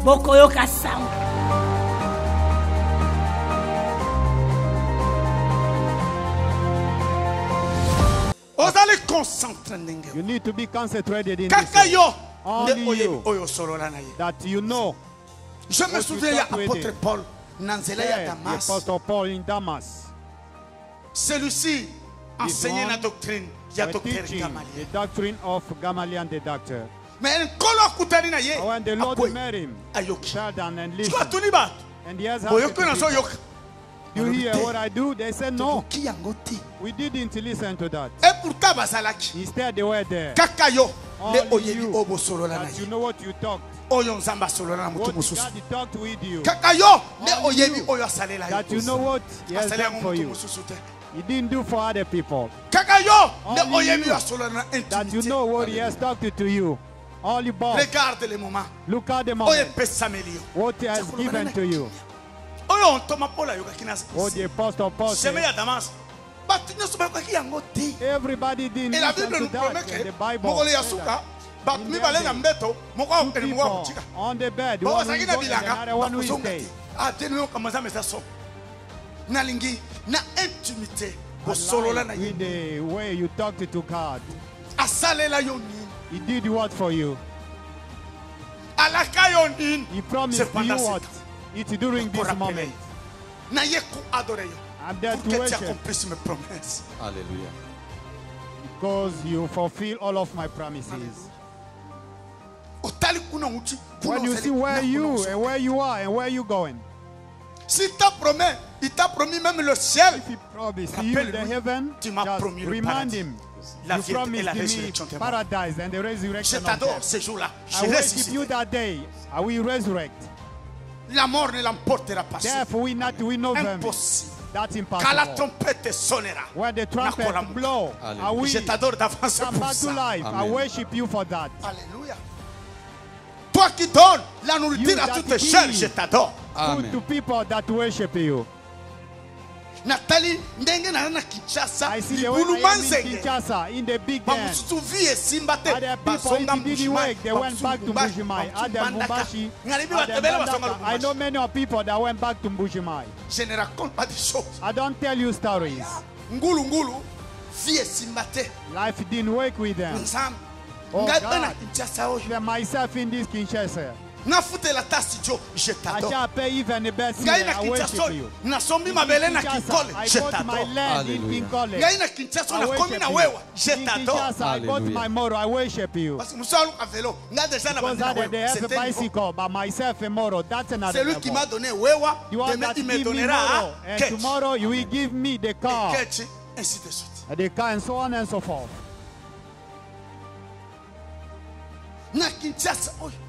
bokoyoka sango. You need to be concentrated in this. Only you. That you know. Je me souviens, il y a l'apôtre Paul, Apostle Paul in Damas. Celui-ci enseignait la doctrine. Il y a docteur Gamaliel. The doctrine of Gamaliel, the doctor. Mais when the Lord met him, sat down and listened. And he has you hear what I do? They said no. We didn't listen to that. Instead they were there. Only you, that you know what you talked. What God talked with you. Only you, that you know what he has done for you. He didn't do for other people. Only you, that you know what he has talked to you. Only Bob. Look at the moment. What he has given to you. What the Apostle Paul said. Everybody didn't listen to that in the Bible. Two people on the bed, one who goes and another one who stays. With the way you talked to God. He did what for you? He promised you what? It's during this moment. I'm there to worship. Hallelujah. Because you fulfill all of my promises. When you see where you and where you are and where you're going. Si t'a promis, il t'a promis même le ciel. If he promised you the heaven, just remind him. You promised me paradise and the resurrection of death. I worship you that day. I will resurrect. La mort ne l'emportera pas. Death will not win over me. That's impossible. Quand la trompette sonnera, when the trumpet blow, I will je t'adore d'avance come back to life. Amen. I worship you for that. Alléluia. Toi qui donnes la nourriture à toutes chair, je t'adore. Food to people that worship you. Nathalie, ndenge na Kinshasa, I see the way I am in Kinshasa, in the big den. Other people, if they didn't work, they went back to Mbuji-Mayi. Other Mbumbashi, I know many of people that went back to Mbuji-Mayi. I don't tell you stories. Life didn't work with them. Oh God, myself in this Kinshasa. I shall pay even the best. I worship you. I bought my land in Pinkole. I bought my motor. I worship you. Because they have a bicycle, but myself a motor. That's another level. You are that give me motor, and tomorrow you will give me the car. The car and so on and so forth.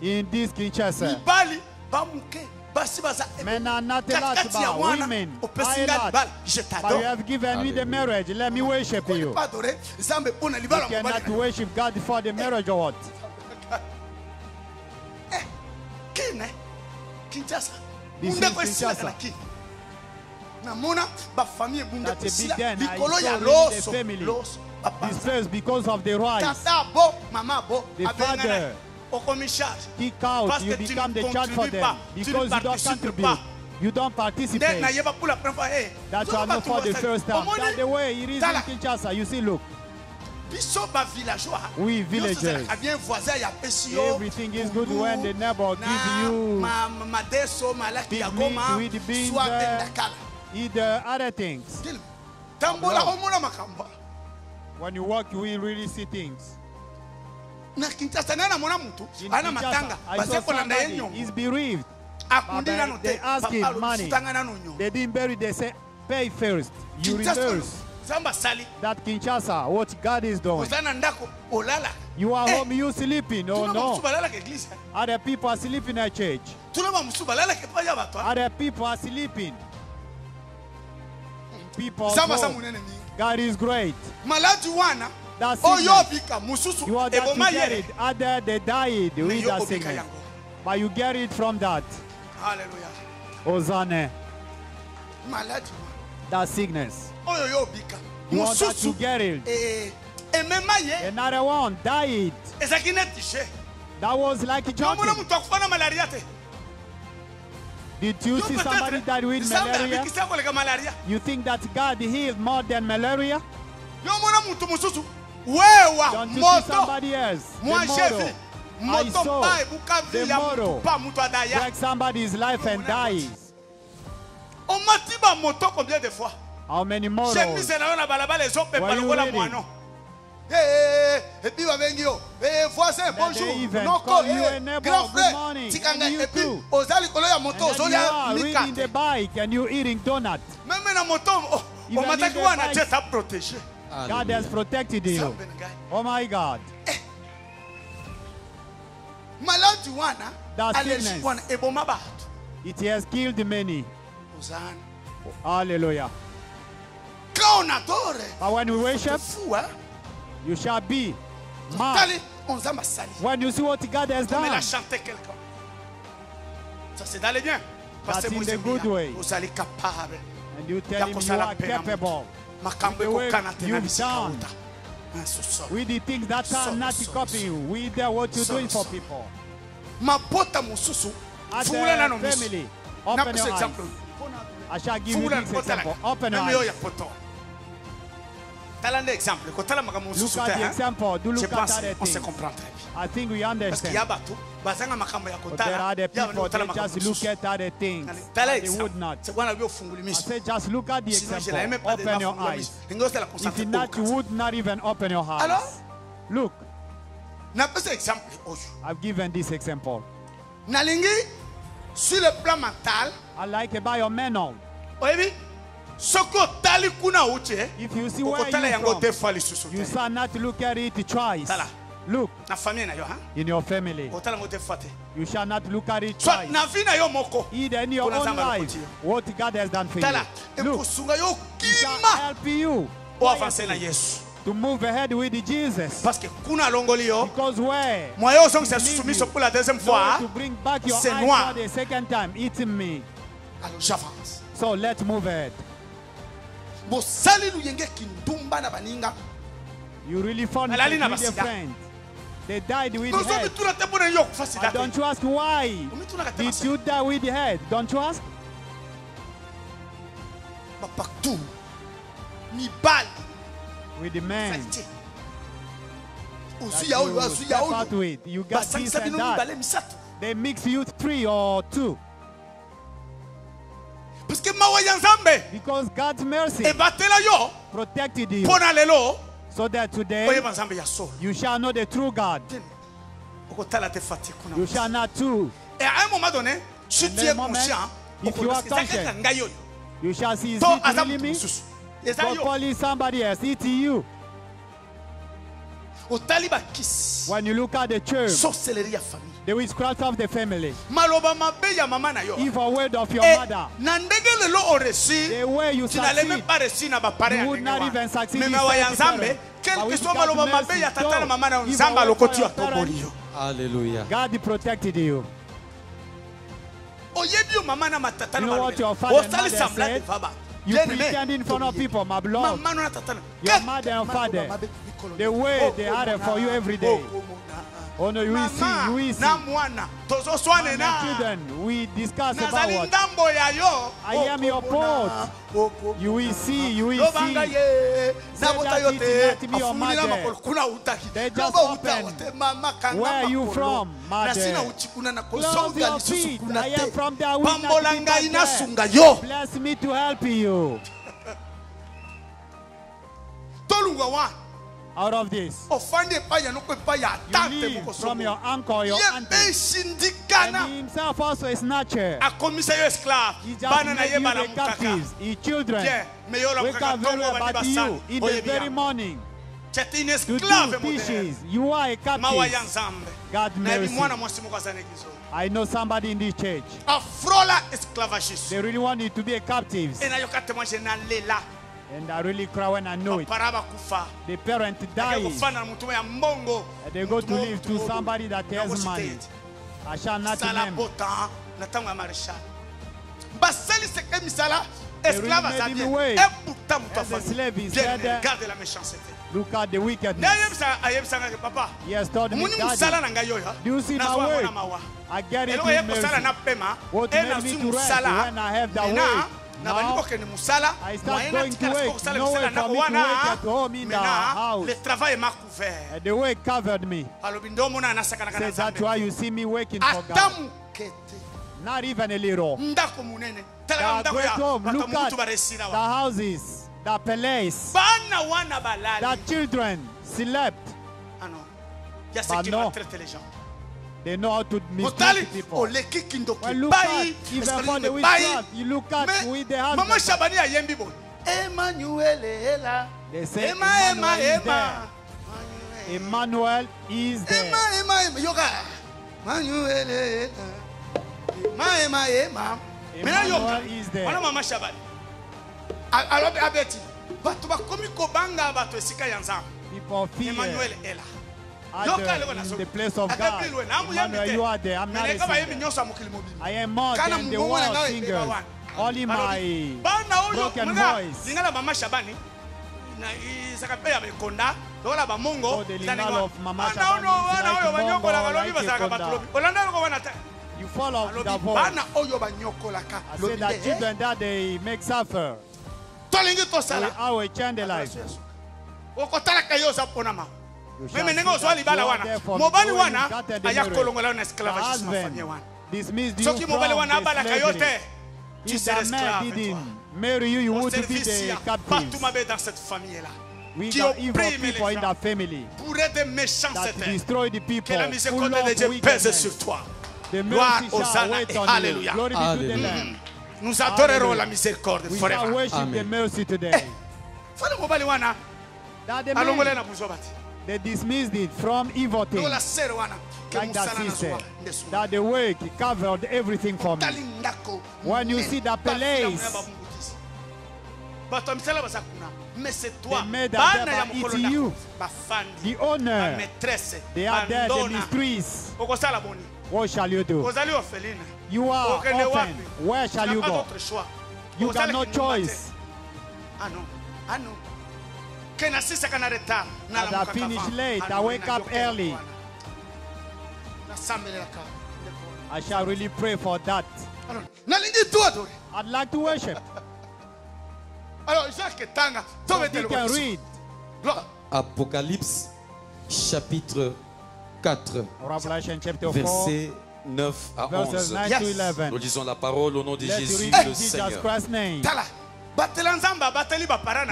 In this Kinshasa, men are not allowed to bow. Women are allowed. But you have given me the marriage. Let me worship you. You cannot worship God for the marriage or what? This is Kinshasa. That's a big den. I saw the family. This first because of the rice. The father kick out, you become the child for them because you don't contribute, you don't participate. That you are not for the first time. That's the way it is in Kinshasa. You see, look. We villagers, everything is good when the neighbor gives you big meat with beans, eat the other things. When you walk, you will really see things. In Kinshasa, I saw somebody, he's bereaved. They ask him money. They didn't bury, they say, pay first. You reverse. That Kinshasa, what God is doing. You are home, you sleeping. Oh no. Other people are sleeping at church. Other people are sleeping. People God is great. That's it. You are that to get it. Other they died with that sickness. But you get it from that. Hallelujah. Hosanna. That sickness. You want that to get it. Another one died. That was like jumping. Did you see somebody died with malaria? You think that God healed more than malaria? Don't you see somebody else? I saw the motto wreck somebody's life and dies. How many models were you reading? Voisin, bonjour. Grand frère, and you are reading the bike and you're eating donuts. God has protected you. Oh my God. That sickness, it has killed many. Hallelujah. But when we worship, you shall be mad when you see what God has done. That's in the good way. And you tell him you are capable. The way you've done with the things that are not copying you, with what you're doing for people. As a family, open your eyes. I shall give you this example. Open your eyes. Look at the example. Do look at that thing. I think we understand. But there are the people that just look at other things. They would not. I said just look at the example. Open your eyes. If not, you would not even open your eyes. Look. I've given this example. Sur le plan mental, I like it by your mental. If you see where you're from, you shall not look at it twice. Look in your family. You shall not look at it twice. Either in your own life, what God has done for you. Look, He shall help you to move ahead with Jesus. Because where to bring back your eyes for the second time, eating me. So let's move ahead. You really found it with your friend. They died with the head. Don't you ask why did you die with the head? Don't you ask? With the man you got this and that. They mix you 3 or 2. Because God's mercy protected you, so that today you shall know the true God. You shall not too. If you are conscious, you shall see, is it really me? God calling somebody else, it's you. When you look at the church, the witchcraft of the family, evil word of your mother, the way you succeed, you would not even succeed in hallelujah. God protected you. You know what your father and mother said? You pretend in front of people, my beloved. Your mother and father, the way they are for you every day. Oh no, you will see, you will see. My children, we discuss about what. I am your port. You will see, you will see. Say that it is not me or mother. They just open. Where are you from, mother? Close your feet. I am from there. Bless me to help you. Out of this, you leave from your uncle, your auntie, and he himself also is natural. He just made you the captives, his children. Wake up very about you in the very morning to do dishes. You are a captive. God mercy. I know somebody in this church. They really want you to be a captive. And I really cry when I know it. The parent dies. And they go to live to somebody that has money. I shall not name. They really made him away. As a slave instead. Look at the wickedness. He has told me, Daddy, do you see my work? I get it in mercy. What made me to rest when I have the work? Now, I start going to work. No way for me to work at home in the house. And the work covered me. Says that's why you see me working for God. Not even a little. The great home. Look at the houses, the palace. The children slept. But no, they know how to mistreat people. Well, look at, even for the witchcraft, you look at with the husband. They say Emmanuel is there. Emmanuel is there. People fear. In the place of God. Emmanuel, you are there. I'm not a singer. I am more than the world singer. Only my broken voice. Oh, the lingal of Mama Shabani. You follow the voice. I said that children that they make suffer. Our change life. Dismiss you from the slavery. If the man didn't marry you, you would be the captives. We got evil people in the family that destroy the people who love wickedness. The mercy shall wait on you. Glory be to the Lamb. Nous adorerons la miséricorde We forever. shall worship the mercy today. That the man, they dismissed it from evil things. Like that sister, that the work covered everything for me. When you see the palace, they made that it's you, the owner. They are there, the mysteries. What shall you do? You are orphan. Where shall you go? You got no choice. As I finish late, I wake up early. I shall really pray for that. I'd like to worship. So you can read. Apocalypse chapitre 4, Revelation chapter 4, versets 9 à 11. verses 9 to 11. Nous lisons la parole au nom de Let's Jésus read le Jesus Seigneur. Christ's name.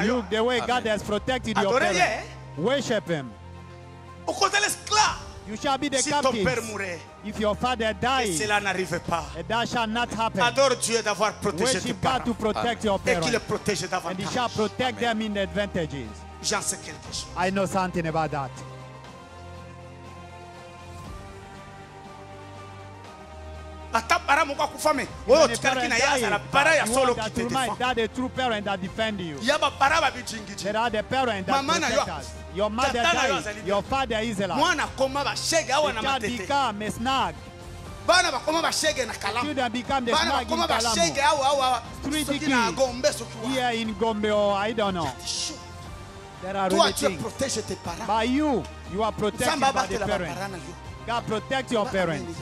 Look the way God has protected your parents. Worship Him. You shall be the captive. If your father dies, that shall not happen. Worship God to protect your parents. And He shall protect them in the advantages. I know something about that. When a parent dies, you want that to remind that the true parent that defend you. There are the parents that protect us. Your mother died, your father is alive. The child become a snag. Children become the snag in Kalamu. Street kids here in Gombe or I don't know. There are really things. By you are protected by the parents. God protect your parents.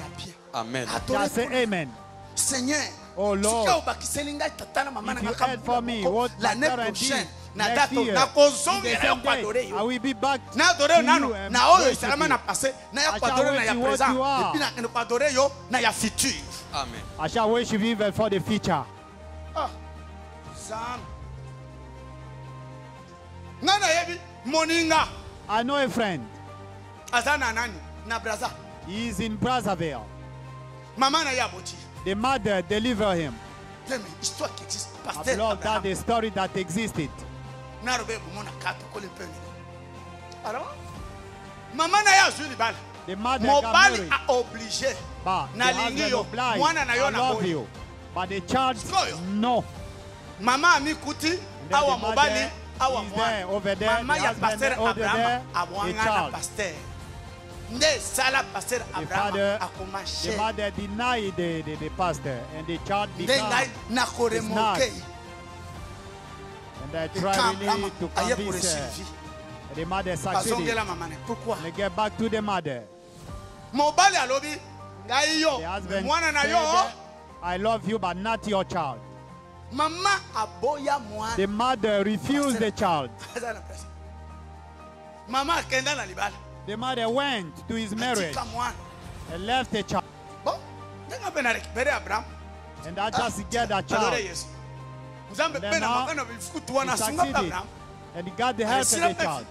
Amen. Just say amen. Oh Lord, if you heard for me what my parents did next year, in the same day, I will be back to you and worship you. I shall worship what you are. Amen. I shall worship you even for the future. I know a friend. He is in Brazzaville. The mother delivered him. I love that the story that existed. The mother got married. But the husband obliged. I love you. But the child, no. And then the mother is there, over there. The husband over there, the child. The mother denied the pastor, and the child became a snag. And I try really to convince her The mother succeeded. Pourquoi? They get back to the mother. Mobali alobi, The husband said, I love you, but not your child. Mama aboya mwana. The mother refused the child. Mama kenda na libala. The mother went to his marriage and left the child. And that just get that child. And then now, he succeeded. And he got the help of the child.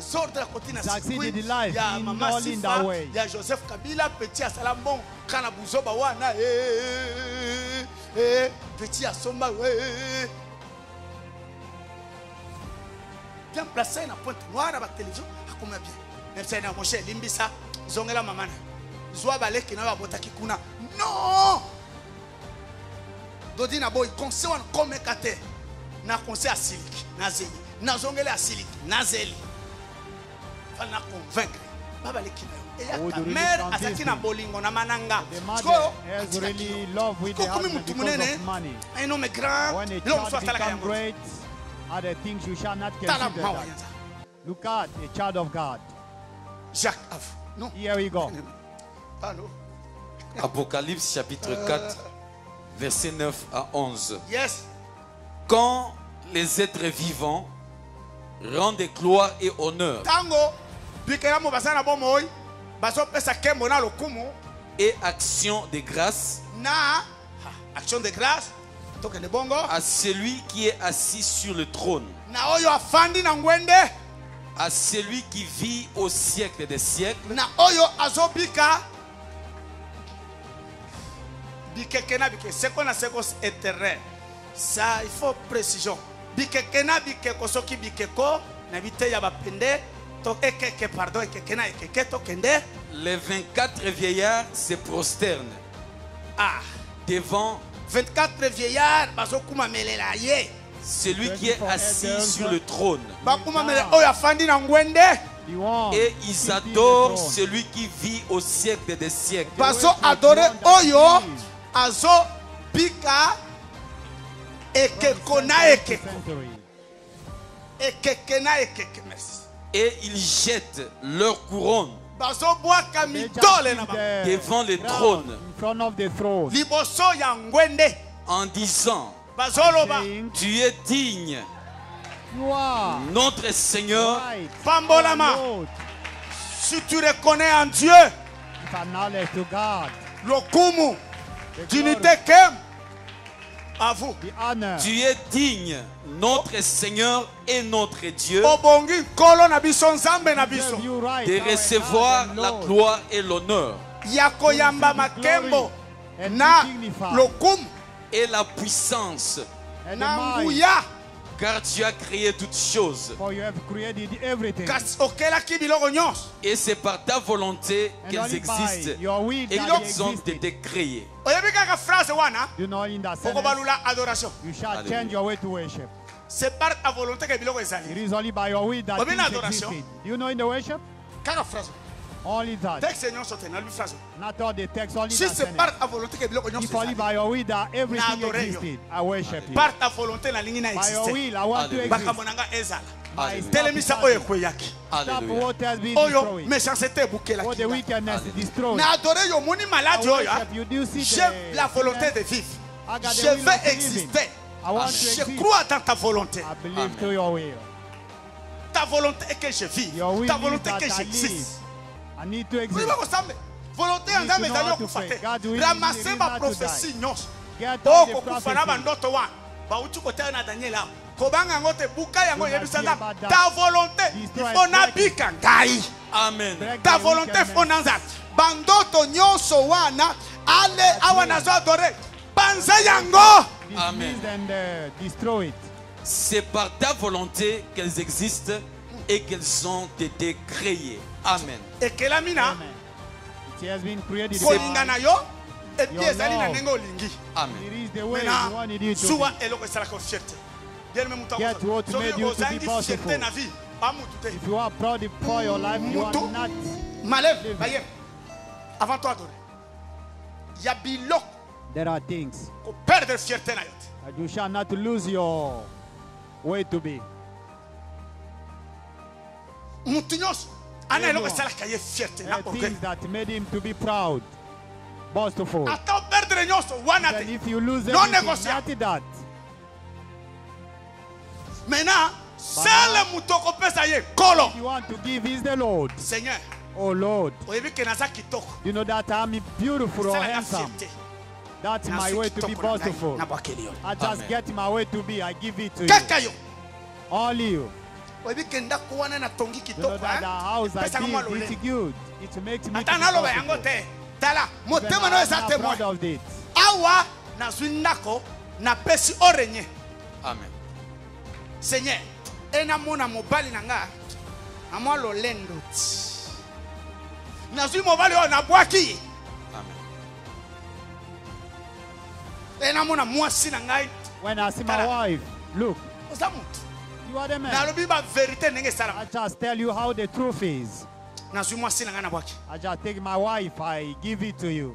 Succeeded in life in all in that way. Joseph Kabila petit asalambon kana buzoba wana petit asomba bien placé na pointe noire à la télévision akoma bien même ça na moche limbisa zongela mamana zwa baleki na babotaki kuna non Dody na boy conseil wan comme kate na conseil asiliki na zeli na zongela asiliki na zeli falla convaincre babaleki na yo et mère azaki na bolingo na mananga mother has really love with the husband because of money. Un homme grand When a child becomes great, other things you shall not consider that. Look at a child of God. Jacques non. Here we go. Apocalypse chapitre 4, versets 9 à 11. Yes. Quand les êtres vivants rendent gloire et honneur et action de grâce à celui qui est assis sur le trône, à celui qui vit au siècle des siècles, ça il faut précision. Bikekena bikeko soki bikeko na bite ya bapende to ekeke pardon ekekena ekeke to kende. Les 24 vieillards se prosternent devant 24 vieillards bazokuma melela ye celui qui est assis sur le trône, bakuma melela oyo afandi na ngwende et ils adorent celui qui vit au siècle des siècles. bazo adorer oyo azo bika et ils jettent leur couronne devant le trône en disant, tu es digne, notre Seigneur. Si tu reconnais en Dieu le kumu d'unité qu'aime à vous. Tu es digne, notre Seigneur et notre Dieu, de recevoir la gloire et l'honneur et la puissance, car tu as créé toutes choses. Et c'est par ta volonté qu'elles existent et qu'elles ont été créées. You know, in that sentence, you shall change your way to worship. C'est par ta volonté que biloko ezali. It is only by your will that things existed. Do you know in the worship? Only that. Not all the text, only Si that c'est par ta volonté que biloko sentence. If only by your will that everything existed, I worship you. Par ta volonté na lingi na By your existe. will, I want to exist. Bakambo nanga ezala. Alléluia. Telemisa oyo kweyaki. Stop Alléluia. what has been Oyo destroyed. méchanceté bukela. All the wickedness is destroyed. Na adorer yo moni I malade oyo. worship you. Do you see J'ai la volonté de vivre. I got the Je will of vais living. exister. I want to Je exist. crois dans ta volonté. I believe to your will. Ta volonté est que je vive. Your will Ta is volonté that que I live. j'existe. I need to exist. Volonté You need en to Nzambe know ezali how to okufa pray. te. God will Ramasser lead ba you not to prophétie die. nyonso. Get all the Okokufa na prophecy. bandoto wana. Bauti kotea na Daniel awa. Kobanga yango te buka yango Do not yebisanga. fear about that. Ta volonté Destroy ifo na everything. bika ngai. Amen. Break Ta the volonté wickedness. ifo na Nzambe. Bandoto nyonso wana ale awa nazo adore. Banza yango. Dismiss and destroy it. C'est par ta volonté qu'elles existent et qu'elles ont été créées. Amen. Ekelamina. Amen. It has been created. Kolinga na yo. Et puis Your ezali na love. ndenge olingi. Amen. It is the way you Maintenant, wanted you to souvent be. eloko esalaka fierté. Bien même mutu Get what made you to be ozangi possible. fierté na vie. Pas mutu te. If you are proud for your life, you are Mutu. not. Malève, baye. Avant toi adorer. Il y a biloko There are things ko perdre fierté na yo. that you shall not lose your way to be. things that made him to be proud, boastful. And if you lose everything, not that. If you want to give is the Lord. Oh Lord, you know that I'm beautiful or handsome. That's my way to be boastful. I just get my way to be. I give it to you. Only you. You know that the house I build is good. It makes me to be boastful. I'm proud of it. Amen. Seigneur, enamona mobali nanga amwa lolendo. Nazui mobali ona bwaki. Amen. Enamona mwasi nanga. When I see my wife, look, you are the man. I just tell you how the truth is. I just take my wife, I give it to you.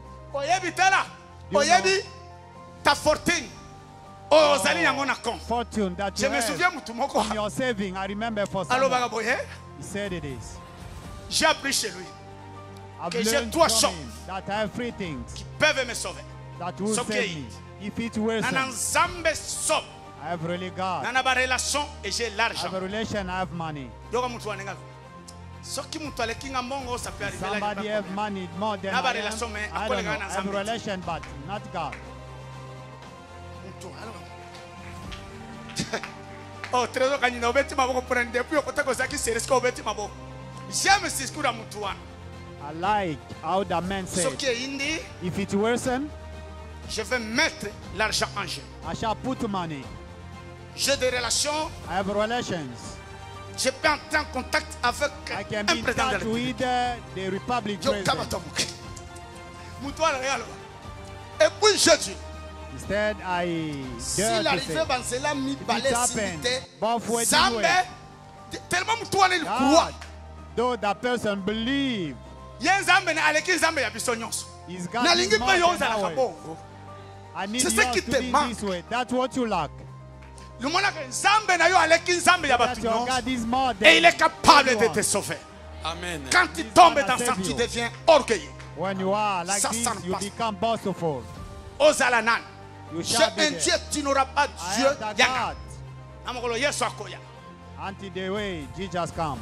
Fortune that you have in your saving, I remember for someone. He said it is. I've learned from him that I have three things that will save me. If it were so, I have really God. I have a relation, I have money. Somebody have money more than I don't know. I have a relation, but not God. Oh, I like how the man said, if it worsen, je vais mettre l'argent en jeu. I shall put money. J'ai des relations. I have relations. Je peux entrer en contact avec I can un be in président de la touch with the Republic president. Et puis je dis, instead, I dare to say, if it happened, both ways anyway, God, though that person believe, he's got this more than ours. I need yours to be this way. That's what you lack. That your God is more than et il est capable de te sauver. Amen. Quand tu tombes dans ça, tu deviens orgueilleux. When you are like this, you become boastful. Ozalanan. J'ai un Dieu, tu n'auras pas Dieu. Until the way Jesus come.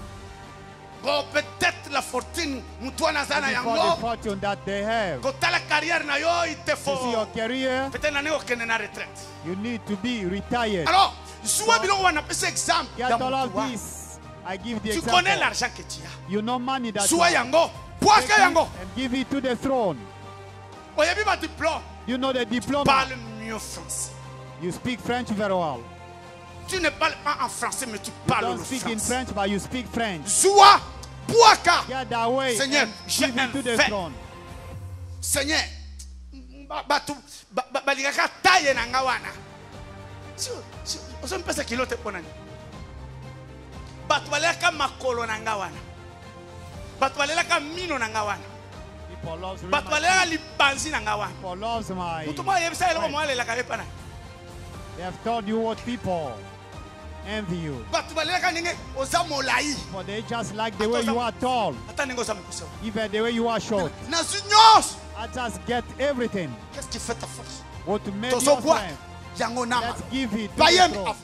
Oh, peut-être la fortune, for the fortune that they have. To see your career, you need to be retired. Alors, get all of this. I give the example. You know money that you have. And give it to the throne. You know the diploma. Parle mieux français. You speak French very well. Tu ne parles pas en français, mais tu parles You don't speak in French, but you speak French. Sois Puaka. Get that way. Seigneur, give it to the throne. Seigneur, baligaka taye na ngawana. Oso mpesa kilote ponani. Batu baleka makolo na ngawana. Batu baleka mino na ngawana. Batu baleka libanzi na ngawana. People loves my. They have told you what people envy you. But they just like the way you are tall, even the way you are short. I just get everything. What made your strength? Let's give it to the throne.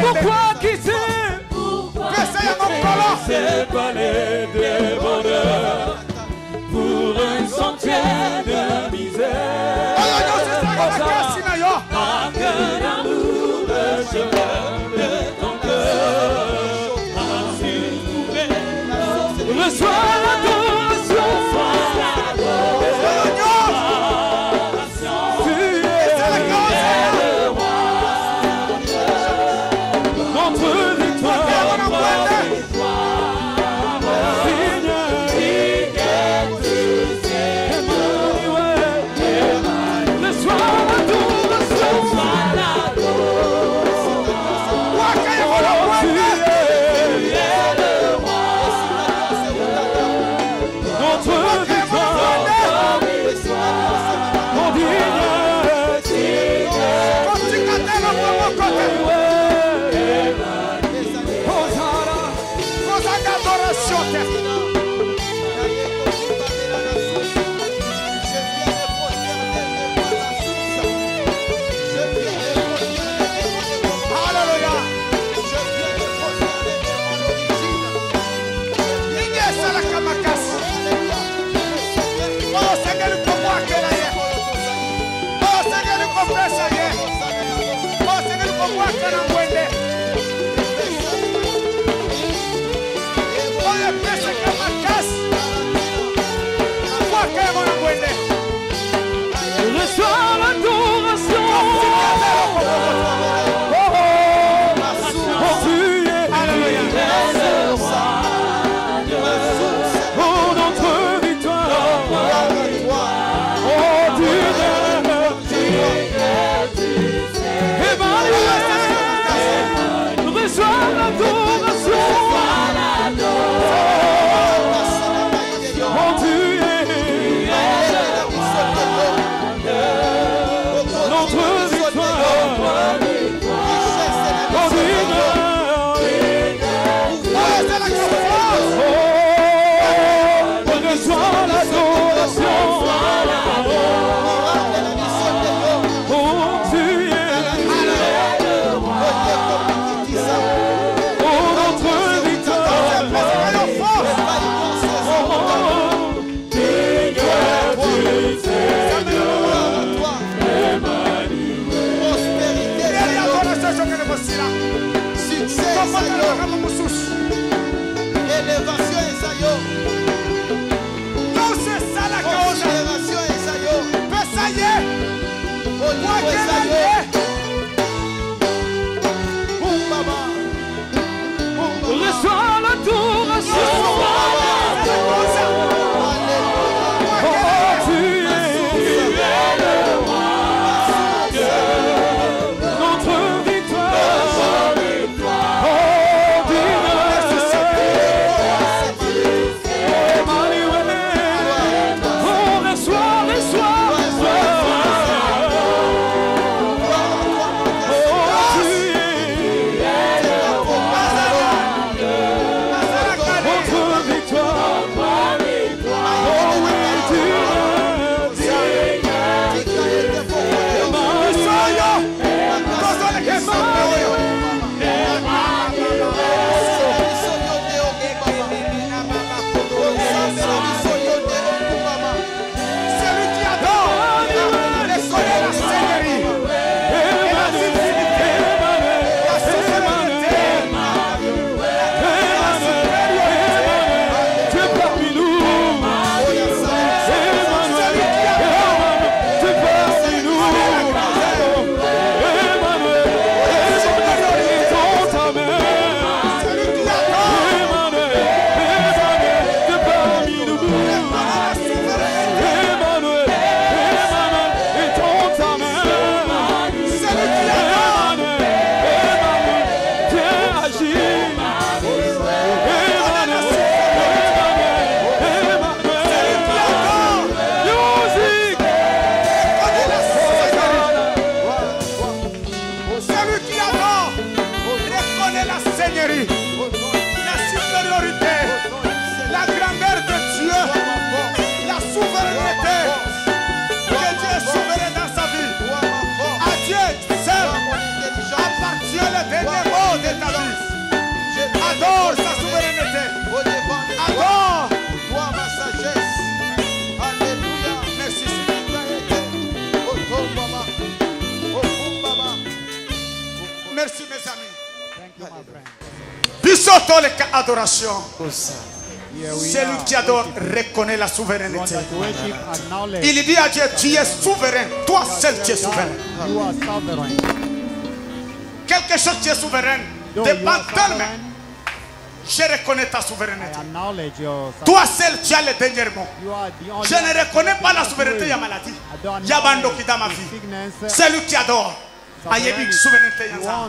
Pourquoi quitter? C'est palais de bonheur pour un sentier de misère. Marque d'amour le chemin de ton cœur. Reçois l'adoration. Sotoleka adoration. Celui qui adore reconnaît la souveraineté. Il dit à Dieu, tu es souverain. Toi seul tu es souverain. Quelque chose qui est souverain dépend d'elle-même. Je reconnais ta souveraineté. Toi seul tu as le dernier mot. Je ne reconnais pas la souveraineté de la maladie. Yabando qui dans ma vie. Celui qui adore. Ayebi souveraineté yanza.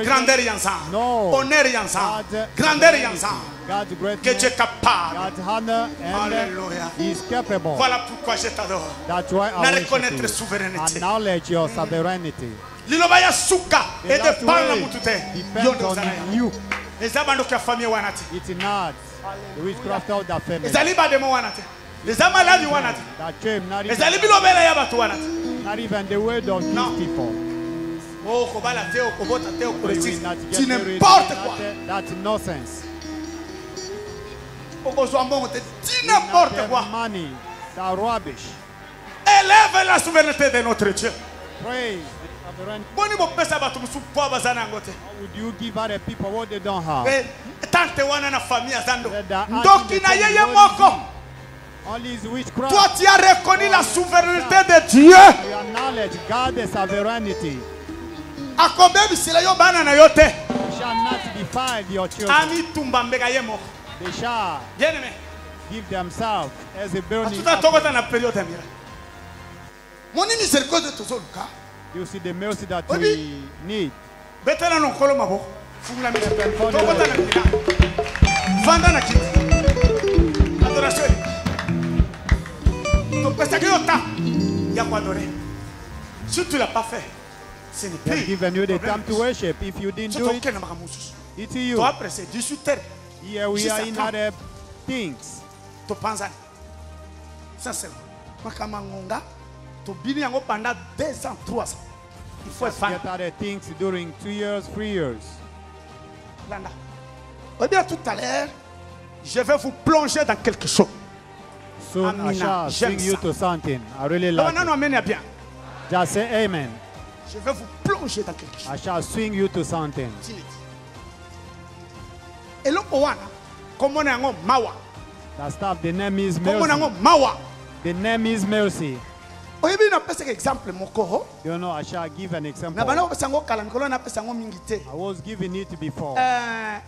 Grandeur yanza. Honneur yanza. Grandeur yanza. Que Dieu est capable. Alléluia. Voilà pourquoi je t'adore. Na reconnaître souveraineté. L'ilobaya souka et de parler mutute. You. Les abandons qui a famille wanati. It's not the witchcraft of the family. Les aliba de mo wanati. Les amaladi wanati. Les alibilobela yabatu wanati. Not even the word of these people. Oh, kobala teo kobota teo politique. Tu n'importe quoi. That's nonsense. Dis n'importe quoi. Money, that rubbish. Élève la souveraineté de notre Dieu. Praise. How would you give other people what they don't have? All is witchcraft. Toi, tu as reconnu la souveraineté de Dieu. You acknowledge God's sovereignty. You shall not defile your children. They shall give themselves as a burning offering. You see the mercy that we need. Si tu ne l'as pas fait, ce n'est plus. Given you the time to worship. If you didn't do it, it's you. Here we are in other things. Pendant 2 ans, 3 ans. Il faut être fan. Get other things during 2 years, 3 years. Tout à l'heure, je vais vous plonger dans quelque chose. Soon I shall swing you to something. I really like it. Just say amen. Je vais vous plonger dans quelque chose. I shall swing you to something. Et le Owana, comme on est en Mawa. That stuff, the name is mercy. The name is mercy. You know, I shall give an example. I was giving it before. I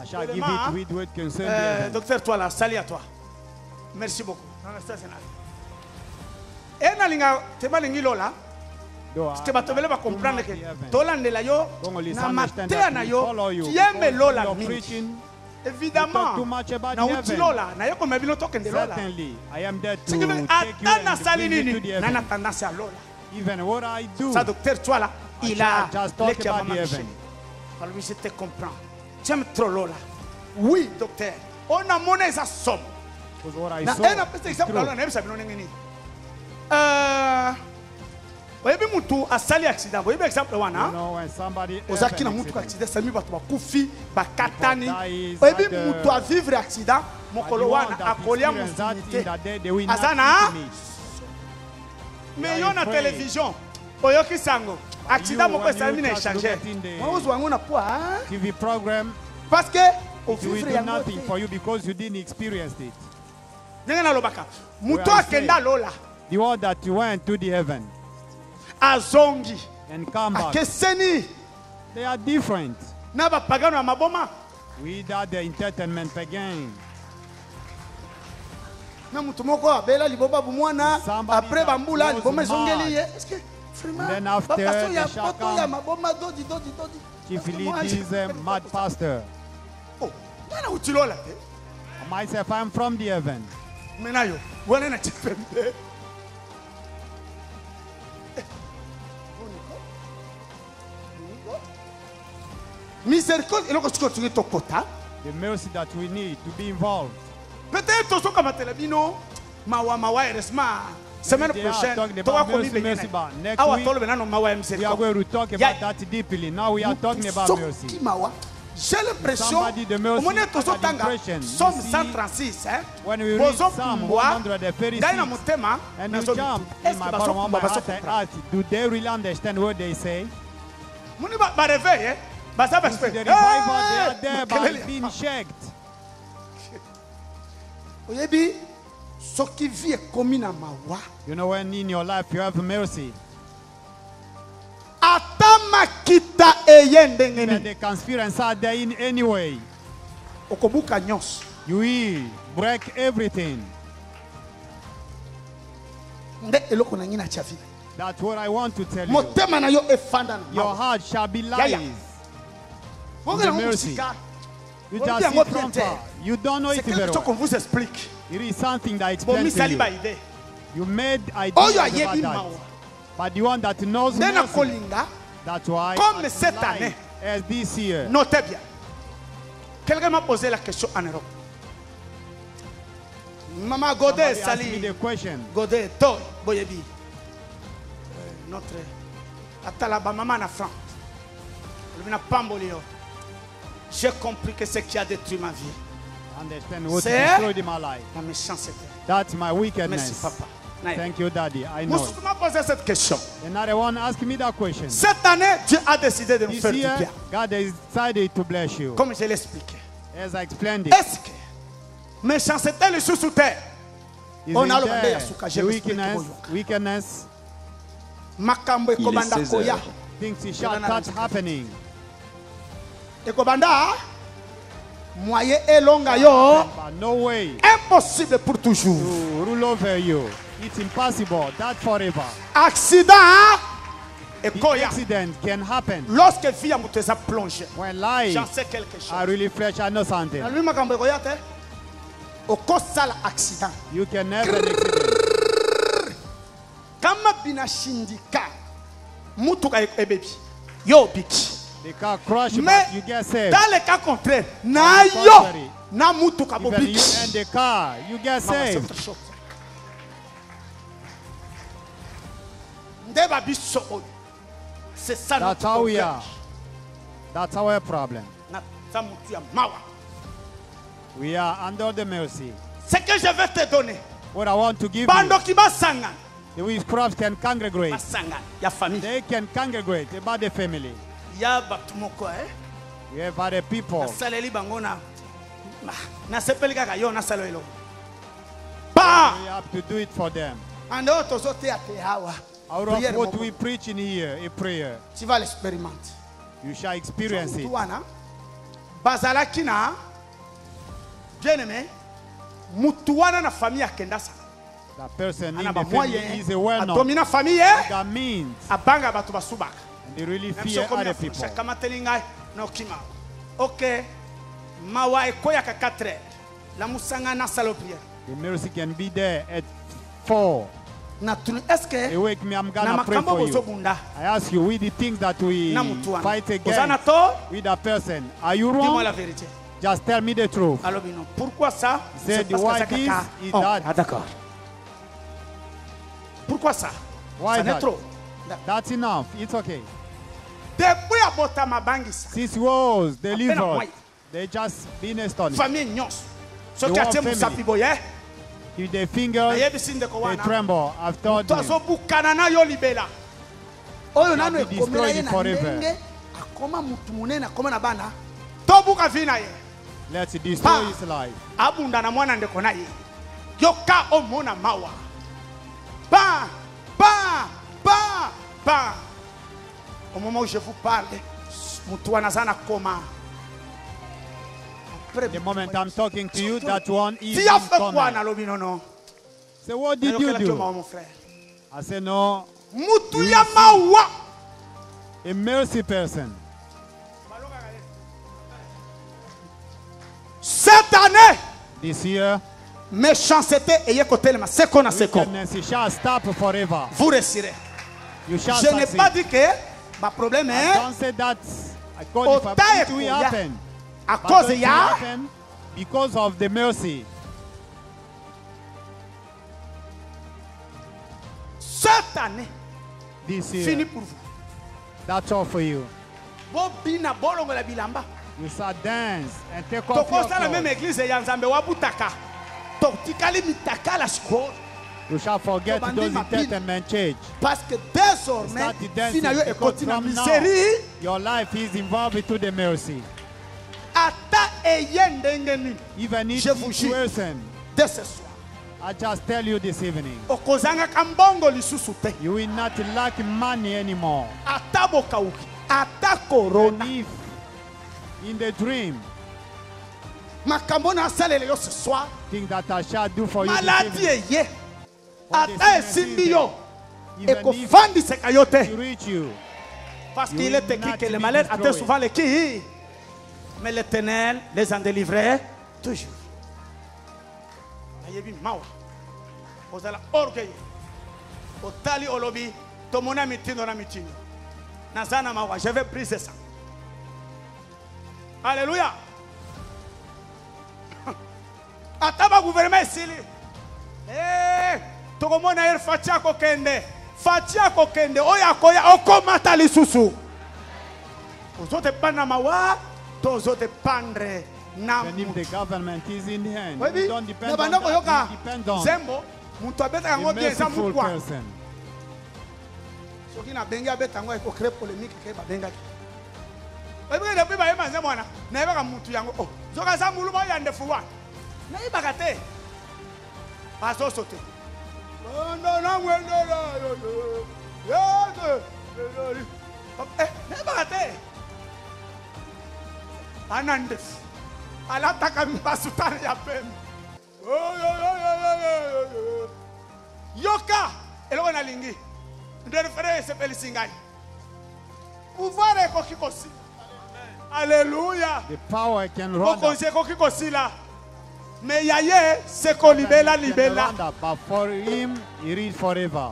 shall give it with what concerns Docteur, toi là, salut à toi. Merci beaucoup. Comprendre que tolandela yo na matea na yo tieme lola mingi. Évidemment, na utilola na yo comme bino tokende lola. I am there to take you and bring you to the heaven. Even what I do, ça docteur toi là, il a just talk about the heaven. Alors je te comprends. Tu aimes trop lola. Oui, docteur. On a monnaie ça somme. Because what I saw is true. Oyebi mutu asali accident. Oyebi exemple wana. Ozaki na mutu accident sami batu bakufi bakatani. Oyebi mutu a vivre accident mokolo wana akolia musulité. Azana. Mais yo na télévision. Oyoki sango. Accident moko sami na échanger. Moi ozwango na poa. TV program. Parce que it will do nothing for you because you didn't experience it. Nenga lobaka. Mutu akenda lola. The one that you went to the heaven. Azongi and come back. Akeseni. They are different. Naba pagano amaboma. We are the entertainment pagan. Na mutu moko abela liboba bumwana après bambula liboma zongeli est-ce que vraiment then after the shaka maboma dodi chief lead is a mad pastor. Oh, nana utilola te. Myself, I am from the heaven. Menayo, wale na chipembe. Miséricorde, the mercy that we need to be involved. Peut-être que comme telebino, mawa eresma. Semaine prochaine, next week, we are going to talk about that deeply. Now we are talking about mercy. J'ai l'impression, on est tous au tanga, Somme 136, when we read Psalm 136, and you jump in my bottom of my heart, I ask, do they really understand what they say? Muni ba réveil, basa ba The revival, they are there by being checked. Oyebi, so qui vit comme na mawa. You know, when in your life you have mercy, Atama kita eyende when ngeni. the conspiracies are there in any way, Okobuka nyos. you will break everything. Nde eloko na ngina chavi. That's what I want to tell you. Motema na yo efanda na. Your heart shall be lies. Bonga na mercy. musika. You just see from far. You don't know it very C'est qu'on well. vous explique. It is something that Bon explains to misali ba you. ide. You made Oh ideas yo about yebi that. mawa. But the one that knows Nde na mercy, kolinga. that's why Comme at cette life, année. as this year, Notez bien. Quelqu'un m'a posé la question en Europe. Maman Godet somebody asked me sali. the question. Godet toi boyebi. Notre atalaba maman na France. Le na pambolio. J'ai compris que ce qui a détruit ma vie. Understand what C'est destroyed in my life. ma méchanceté. That's my Merci wickedness. papa. Thank you, Daddy. I know. Moussou m'a posé cette question. Another one asked me that question. Cette année, Dieu a décidé de nous This faire du year, bien. God has decided to bless you. Comme je l'expliquais. As I explained it, Est-ce que méchanceté le sous terre? is On in a le there bandé ya suka, je the m'explique wickedness, Makambo ekobanda koya. things it shall start happening. Ekobanda moyen elonga yo. But no way Impossible pour toujours. to rule over you. It's impossible. That forever. Accident The ekoya. accident can happen. Lorsque vie ya mutu eza plongé. When life J'en sais quelque chose. are really fresh, I know something. Na lui makambo ekoya te. Okosala accident. You can never an accident. Kama binashindika. Mutuka ebebi. Yo biki. The car crash, Mais but you get saved. dans le cas contraire, na yo na mutuka Even you bobiki. and the car, you get Maman, c'est saved. autre chose. Ndeba biso oyo. C'est ça That's notre how we problème. are. That's our problem. Na za mutu ya mawa. We are under the mercy. Ce que je vais te donner. What I want to give Bando you, ki basanga. the witchcraft can congregate. Basanga ya famille. They can congregate about the family. Ya batu moko We have other people. Saleli bango na sepeli kaka yo na salelo. Ba! We have to do it for them. Ando tozote ya te hawa. Out Prière of what moko. we preach in here, a prayer, Tu vas l'expérimenter. you shall experience it. Wana bazalaki na bien aimé mutu wana na famille akenda sana. That person in Ana the ba family moyen is a well-known. domina famille That means abanga batu basubaka. they really fear other people. Kama telinga na okima. OK. Mawa ekoya ka 4h. La musanga na salopia. The mercy can be there at 4. Na tunu est-ce que Awake me, I'm na gonna pray makambo for you. bozobunda I ask you, with the things that we na mutu wana. fight Ozana against to with that person, are you dis-moi la wrong? vérité. Just tell me the truth. Alors non. Pourquoi ça? Said why this is Oh, that. ah, d'accord. Pourquoi ça? Why Ça n'est that? trop. That's enough. It's okay. Depuis abota mabangisa. Since was delivered, white. they just been astonished. Famille nyos. So The quartier whole musapi family. boye. With their fingers, Ayebi sinde ko they wana. tremble. I've told To them. so bukana na yo libela. Oyo nano Shall be ekomela ye destroyed na forever. ndenge akoma mutu munene akoma na bana. To buka vina ye. Let's destroy his life. Abunda na mwana ndeko na ye. Yoka omona mawa. Ba ba ba ba. Au moment où je vous parle, mutu wana zana koma. The moment I'm talking to you, that one is Tu as fait in quoi na common. lobi non? So what did you do? Mon frère. I said, no, Mutu ya mawa. a mercy person. Cette année, This year, méchanceté et kotelema seko na seko. wickedness it shall stop forever. Vous réussirez. You shall Je n'ai succeed. pas dit que ma problème I est don't say that according to Ota it will ekoya. happen. à But cause it will ya happen because of the mercy. cette année This fini year, pour vous. that's all for you. Bobina bolongo la bilamba. You shall dance and take off your Tokosa la même clothes. église ya Nzambe wabutaka. Totikali mitaka la siko. You shall forget those entertainment church. Parce que désormais, your life is involved into the mercy. Even if situation, dès ce soir, I just tell you this evening, you will not lack money anymore. And if in the dream, things that I shall do for you this evening, to reach you, parce qu'il est écrit que les malheurs atteint souvent les qui, mais l'Éternel les en délivrait toujours. Je vais briser ça. Alléluia. Ataba gouvernement ici. Tokomona yer fatia kokende. Fatia kokende. Oya koya okomata lisusu. Ozote panda mawa, tozote pandre na. And if the government is in the hand, we don't depend on that, you depend on Zembo, muntu abeta a yango bien merciful zamukwa. person. Soki na benga beta yango eko créer polémique ke ba benga. Oye depuis ba yema zemwana, na yeba muntu yango. Oh, zoka za mulu ba yande fuwa. Na yeba kate. Paso sote. No na wendo yo. Yo. Na yeba kate. Anandes. Alataka mbasutani ya pembe. Yoka eloko na lingi. Ndere frère s'appelle Singai. Pouvoir est kokikosi. Alléluia. The power can run Okonje kokikosi la. Mais yaye se ko libela. But for him, he read forever.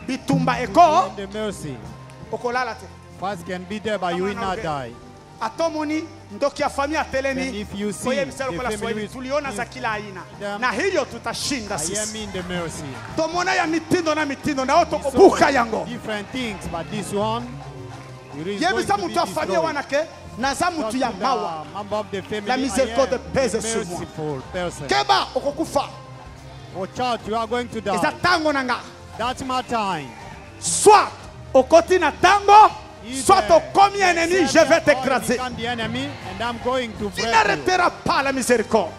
Bitumba eko. The mercy. Okolala te. First can be there, but you will not die. Atomoni ndoki ya familia telemi. And if you see Oye the misalo kola family swahili with tuliona za kila aina. Na hiyo tutashinda I am sisi. in the mercy. Tomona ya mitindo na otoko buka yango. Different things, but this one, Yebisa mutu ya familia wanake. Naza mutu ya mawa. La miséricorde pèse sur moi. Keba okokufa. Oh child, you are going to die. Eza tango nanga. That's my time. Soit okoti na tango, soit okomi ennemi, je vais t'écraser. Tu n'arrêteras pas la miséricorde.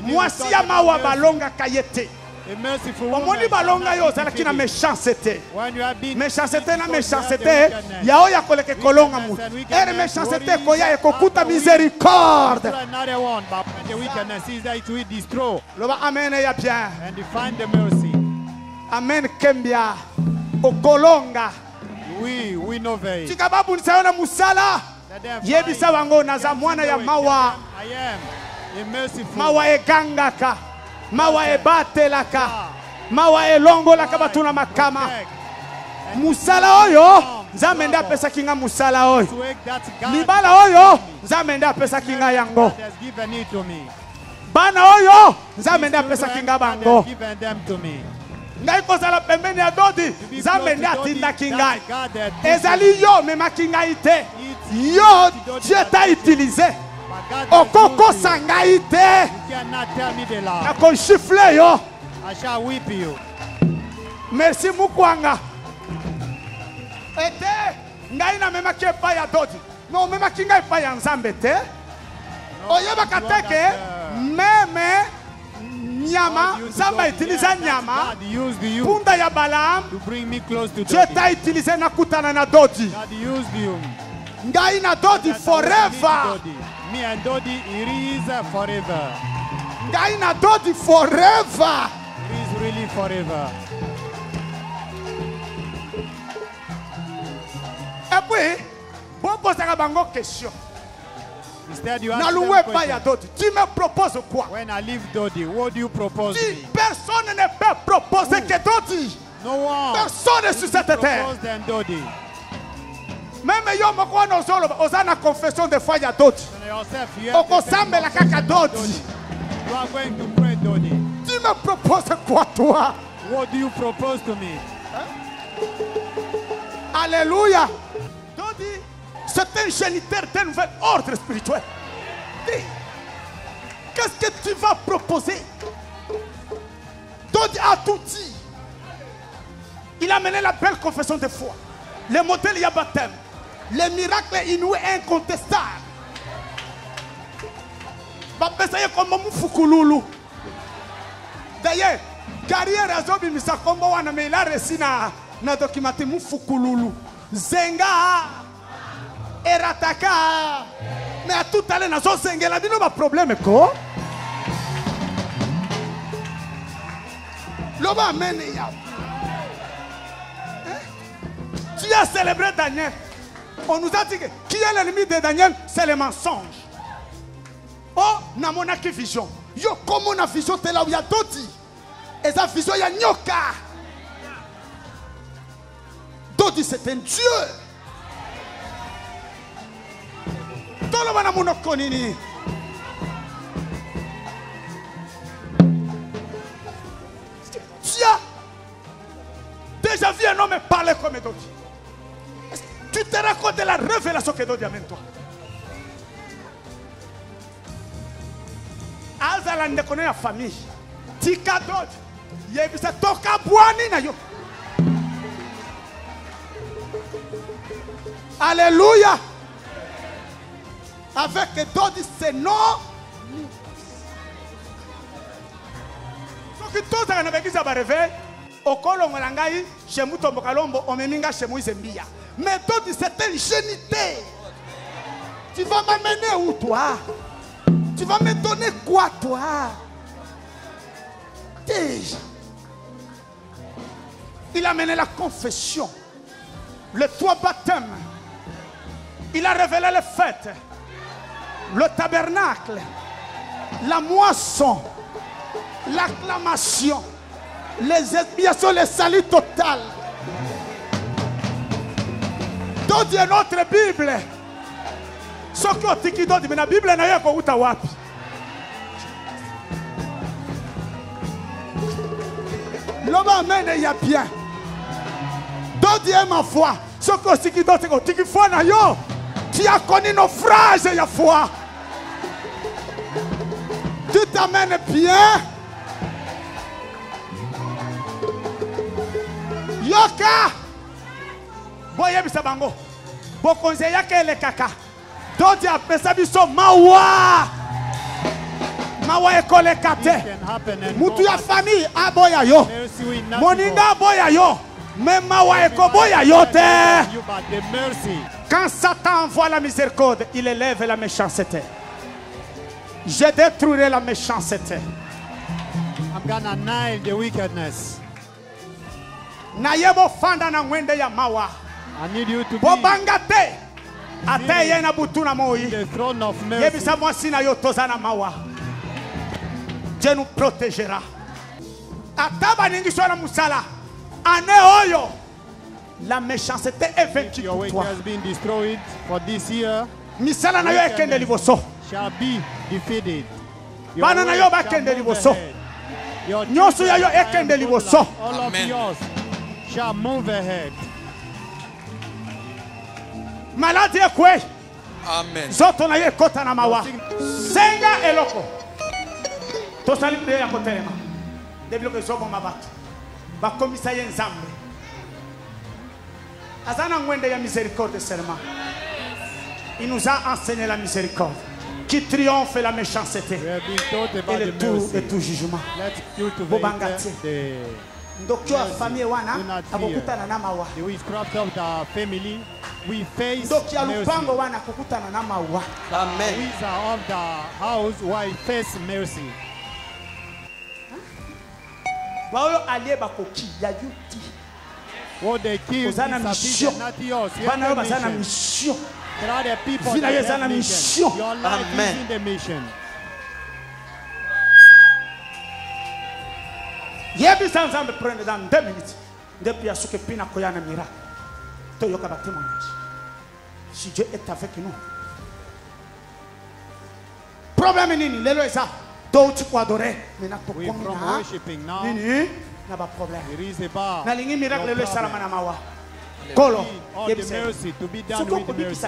Moi si ya mawa balonga kayete. Omoni balonga yo zalaki na méchanceté. Méchanceté na méchanceté, ya oya koleke kolonga mu. Ere méchanceté koya ekokuta miséricorde. Loba amen ya bien. And find the mercy. Amen kembia. Okolonga. We know very. Tikababu nisayona musala. Yebisa wango naza mwana ya mawa. I am a merciful. Mawa egangaka. Mawa ebatelaka. Mawa elongolaka batuna makama. Musala oyo nzambe nda pesa kinga musala oyo. Libala oyo nzambe nda pesa kinga yango. Bana oyo nzambe nda pesa kinga bango. Ngai kozala pembeni ya Dody nzambe nda tinda kinga. Ezali yo mema kinga ite. Yo Dieu t'a utilisé. Okoko sangaite. Na ko chiffler yo. I shall whip you. Merci mukwanga. Ete ngai na mema ke pa ya Dody. No mema kinga pa ya nzambe te. Oyeba kateke meme nyama nzambe utiliza nyama. Punda ya Balaam. Dieu t'a utilisé na kutana na Dody. Ngai na Dody forever. Me and Dody, it is forever. Ngai na Dody forever. It is really forever. Et puis, bon posera bango question. Instead, you Na ask loué them pas ya question. Dody. Tu me proposes quoi? When I leave Dody, what do you propose Si me? personne ne peut proposer que Dody. No one. Personne sur cette terre. Propose than Dody. Même yo moko na ozolo ozana confession de foi ya Dody. Yourself, you have to Okosambe la kaka Dody. You are going to pray, Dody. Tu me proposes quoi toi? What do you propose to me? Alléluia. Dody, c'est un géniteur d'un nouvel ordre spirituel. Dis, qu'est-ce que tu vas proposer? Dody a tout dit. Il a mené la belle confession de foi. Le modèle y a baptême. Les miracles inouïs incontestables. D'ailleurs, carrière a zobi misakombo wana me la resina na documenter mufukululu. Zenga erataka. Mais à tout à l'heure na zo zenga la bino ba problème ko. Loba amene ya. Tu as célébré Daniel. On nous a dit que qui est l'ennemi de Daniel? C'est le mensonge. Oh, na monaki vision. Yo, comment na vision te là où il y a Dody. Et sa vision, il y a Nyoka. Dody, c'est un Dieu. Tolobana monokonini. Tu as déjà vu un homme parler comme Dody. Tu te racontes la révélation que Dody amène toi. Azala ne connaît la famille. Tika Dody. Yebisa toka bwani na yo. Alléluia. Avec Dody c'est non. So que tout ça na bekisa ba réveil. Okolo ngolangai shemu tombokalombo omeminga shemu izembia. Mais Dody c'est une génité. Tu vas m'amener où toi? Tu vas me donner quoi toi? Déjà. Il a mené la confession. Le trois baptêmes. Il a révélé les fêtes. Le tabernacle. La moisson. L'acclamation. Les expiations, le salut total. Dody est notre Bible. Ce que tu dis, mais la Bible n'a pas de wapi. L'homme amène, il y a bien. Dody est ma foi. Ce que tu dis, tu as connu nos phrases, il y a foi. Tu t'amènes bien. Yoka. Boye bisabango. Bo conseiller que le kaka. Dody a pensé biso mawa. Mawa ekole kate. Mutu ya famille aboya yo. Moninga aboya yo. Mais mawa ekoboya yo te. Quand Satan envoie la miséricorde, il élève la méchanceté. Je détruirai la méchanceté. I'm gonna annihilate the wickedness. Nayebo fanda na ngwende ya mawa. I need you to be Bobangate. Ateye na butuna moyi. the throne of mercy. Yebisa mwasi na yo tozana mawa. Dieu nous protégera. Ataba ningi swala musala. Ane oyo. La méchanceté est vaincue Your pour work toi. has been destroyed for this year. Misala na yo ekende liboso. Shall be defeated. Your Bana na work yo shall bakende move liboso. ahead. Your Nyoso ya yo children ekende and good liboso. luck, all of Amen. yours shall move ahead. Maladi ekwe. Amen. Zoto na yo ekota na mawa. Senga eloko. Tosali mbe ya kotelema. Debloke zobo mabatu. Bakomisa ye nzambe. Azana ngwende ya miséricorde seulement. Il nous a enseigné la miséricorde qui triomphe la méchanceté We have been taught about et the mercy. tout jugement. Let's cultivate Bobangati. the Ndokyo ya famille wana Do not fear. abokutana na mawa. the witchcraft of the family. We face Ndokyo ya mercy. lupango wana kukutana na mawa. Amen. Wizard of the house will face mercy. Bayo alie bakoki ya yuti. What they kill is Ozana mission. sufficient, not yours. You Bana yo have a bazana mission. mission. There are the people Vina that yo have zana mission. mission. Your life Amen. is in the mission. Yebi sanzambe prendre dans 2 minutes. Depuis à ce que pina koyana miracle. To yoka ba témoignage. Si Dieu est avec nous. Problème nini lelo eza. Do tu ko adorer. Mais na to We from komina. worshiping now. Nini? Na ba problème. There is a bar. Na lingi miracle No lelo problem. salama na mawa. Kolo. All the mercy to be done with mercy.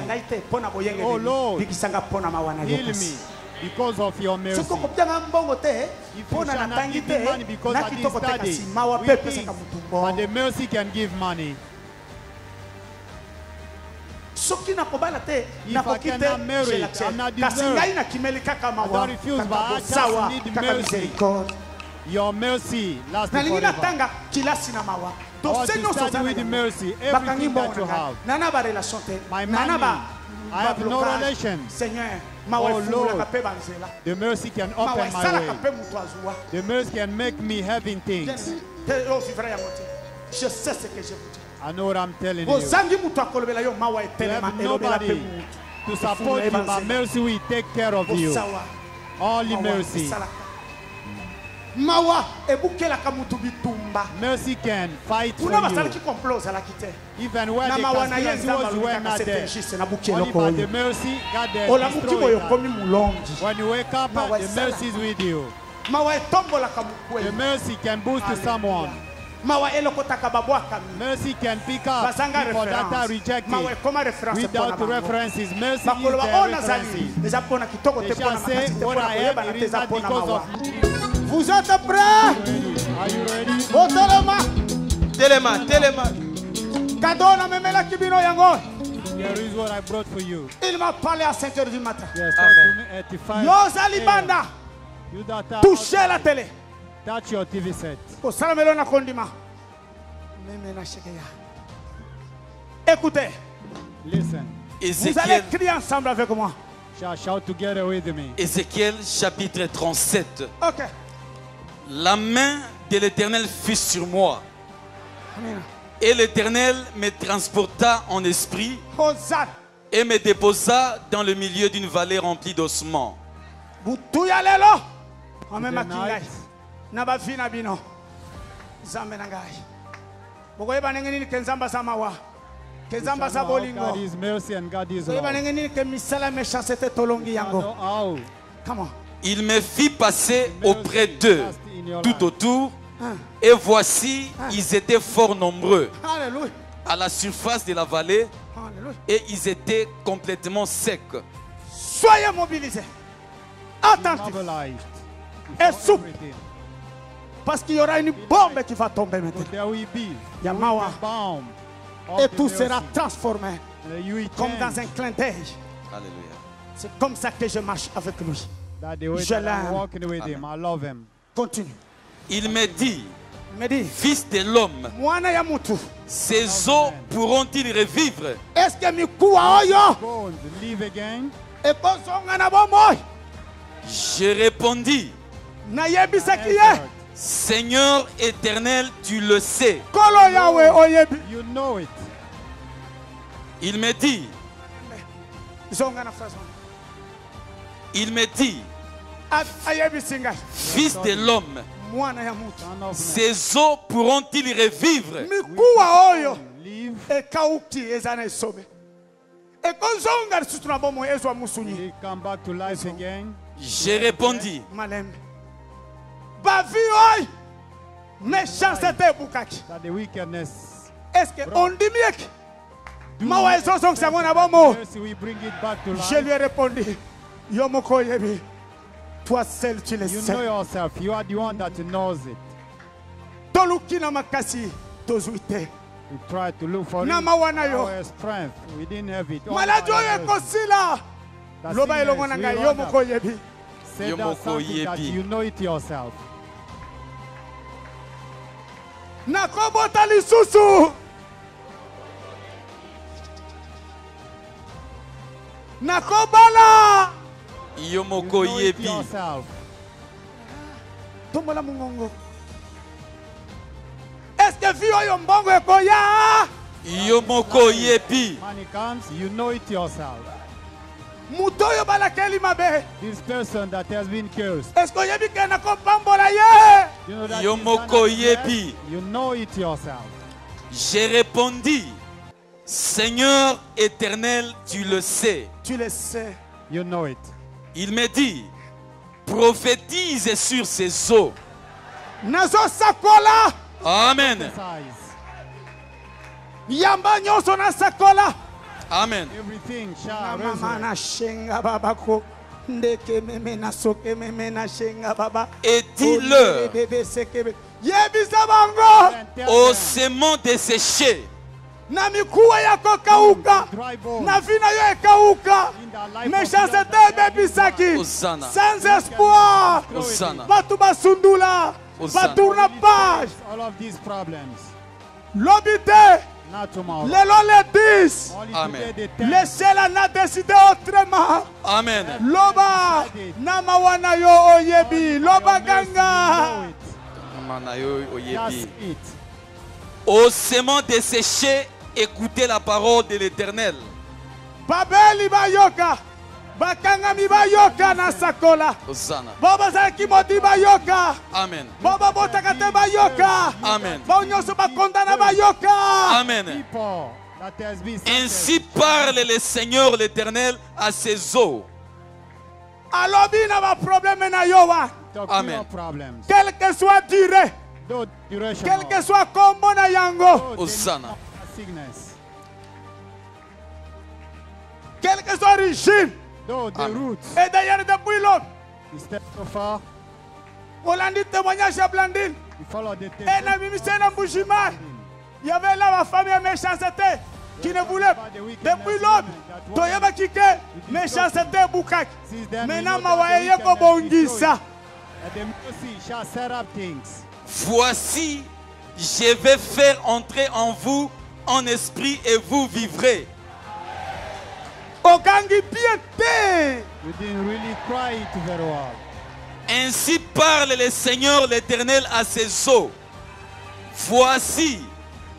Pona boyenge. Oh, Lord. Bikisanga pona mawa na Heal yokas. me. Because of your mercy. If you shall not give me money because I didn't study, but the mercy can give money. If I cannot marry, I'm not deserved. I don't refuse, but I just need mercy. Your mercy lasts forever. I want to study with the mercy, everything that you have. My money, I have no relations. Oh Lord, the mercy can open my way. The mercy can make me having things. I know what I'm telling you. You have nobody to support you, but mercy will take care of you. Only mercy. Mercy can fight for you. Even when the conspiracy was were not there. Only by the mercy, God destroyed that. When you wake up, the mercy is with you. The mercy can boost someone. Mercy can pick up people that are rejected without references. Mercy is their references. They shall say, what I am, it is not because of me. Vous êtes prêts? Are you ready? Téléma. Here is what I brought for you. Il m'a parlé à 5 h du matin. Yes, you that touchez la télé. Touch your TV set. Écoutez. Listen. Vous allez crier ensemble avec moi. Shout together with me. Ézéchiel chapitre 37. Ok. La main de l'Éternel fut sur moi. Amen. Et l'Éternel me transporta en esprit Hosanna. et me déposa dans le milieu d'une vallée remplie d'ossements. God is mercy and God is love. Come on. Il me fit passer auprès d'eux tout autour, et voici, ils étaient fort nombreux à la surface de la vallée, et ils étaient complètement secs. Soyez mobilisés, attentifs et souples, parce qu'il y aura une bombe qui va tomber maintenant. Et tout sera transformé comme dans un clin d'œil. C'est comme ça que je marche avec lui. Je l'aime. Continue. Il me dit, fils de l'homme, ces os pourront-ils revivre? Est-ce que mes coups live again? Je répondis, Seigneur éternel, tu le sais. You know it. Il me dit, fils de l'homme, ces os pourront-ils revivre? Come back to life again. J'ai répondu, that the wickedness, est-ce qu'on dit mieux? mercy, we bring it back to life. Je lui ai répondu, Yomoko Yebi, toi seul tu le You sais. know yourself. You are the one that knows it. Tolukina makasi tozuite. We try to look for it. Nama wanayo. Our strength. We didn't have it. Maladi oyo ekosila. Loba elongo nanga Yomoko Yebi. Say that something that you know it yourself. Nakobota lisusu. Nakobala. Yomoko You know it yebi. yourself. Tombola mungongo. Est-ce que vi oyo mbongo ekoya? Yomoko yebi. Money comes, you know it yourself. Muto oyo balakeli mabe. This person that has been cursed. Est-ce que yebi ke nakopambola ye? You know that Yomoko he's done it yebi. best. You know it yourself. J'ai répondu, Seigneur éternel, tu le sais. Tu le sais. You know it. Il me dit, prophétise sur ces eaux. Nazo sakola. Amen. Size. Yamba nyoso na sakola. Amen. Everything shall Mama resurrect. na shenga babako. Et dis-leur aux séments desséchés, na mikuwa yako kauka na vina yo ekauka méchanceté ebebisaki sans espoir batu basundula batourna page lobite lelo le 10 le ciel en a décidé autrement. Amen. Loba nama wana yo oyebi loba ganga aux séments desséchés, écoutez la parole de l'Éternel. Babeli bayoka, bakangami bayoka na sakola. Baba zaki modi bayoka. Amen. Baba botakate bayoka. Amen. Baonyoso bakondana bayoka. Amen. Ainsi parle le Seigneur l'Éternel à ses eaux. Alobi na ba problème na yowa. Amen. Quel que soit durée, quel que soit combo na yango. Hosanna. Quel que soit origine. Et d'ailleurs depuis l'autre. Olandi témoignage à Blandine. Et na mimisi na Mbujima. Il y avait là ma famille méchanceté qui ne voulait. Depuis l'autre. Toyeba kike méchanceté bukak. Maintenant mawaye ko bongisa. Voici, je vais faire entrer en vous en esprit et vous vivrez. Ainsi parle le Seigneur l'Éternel à ses eaux. Voici,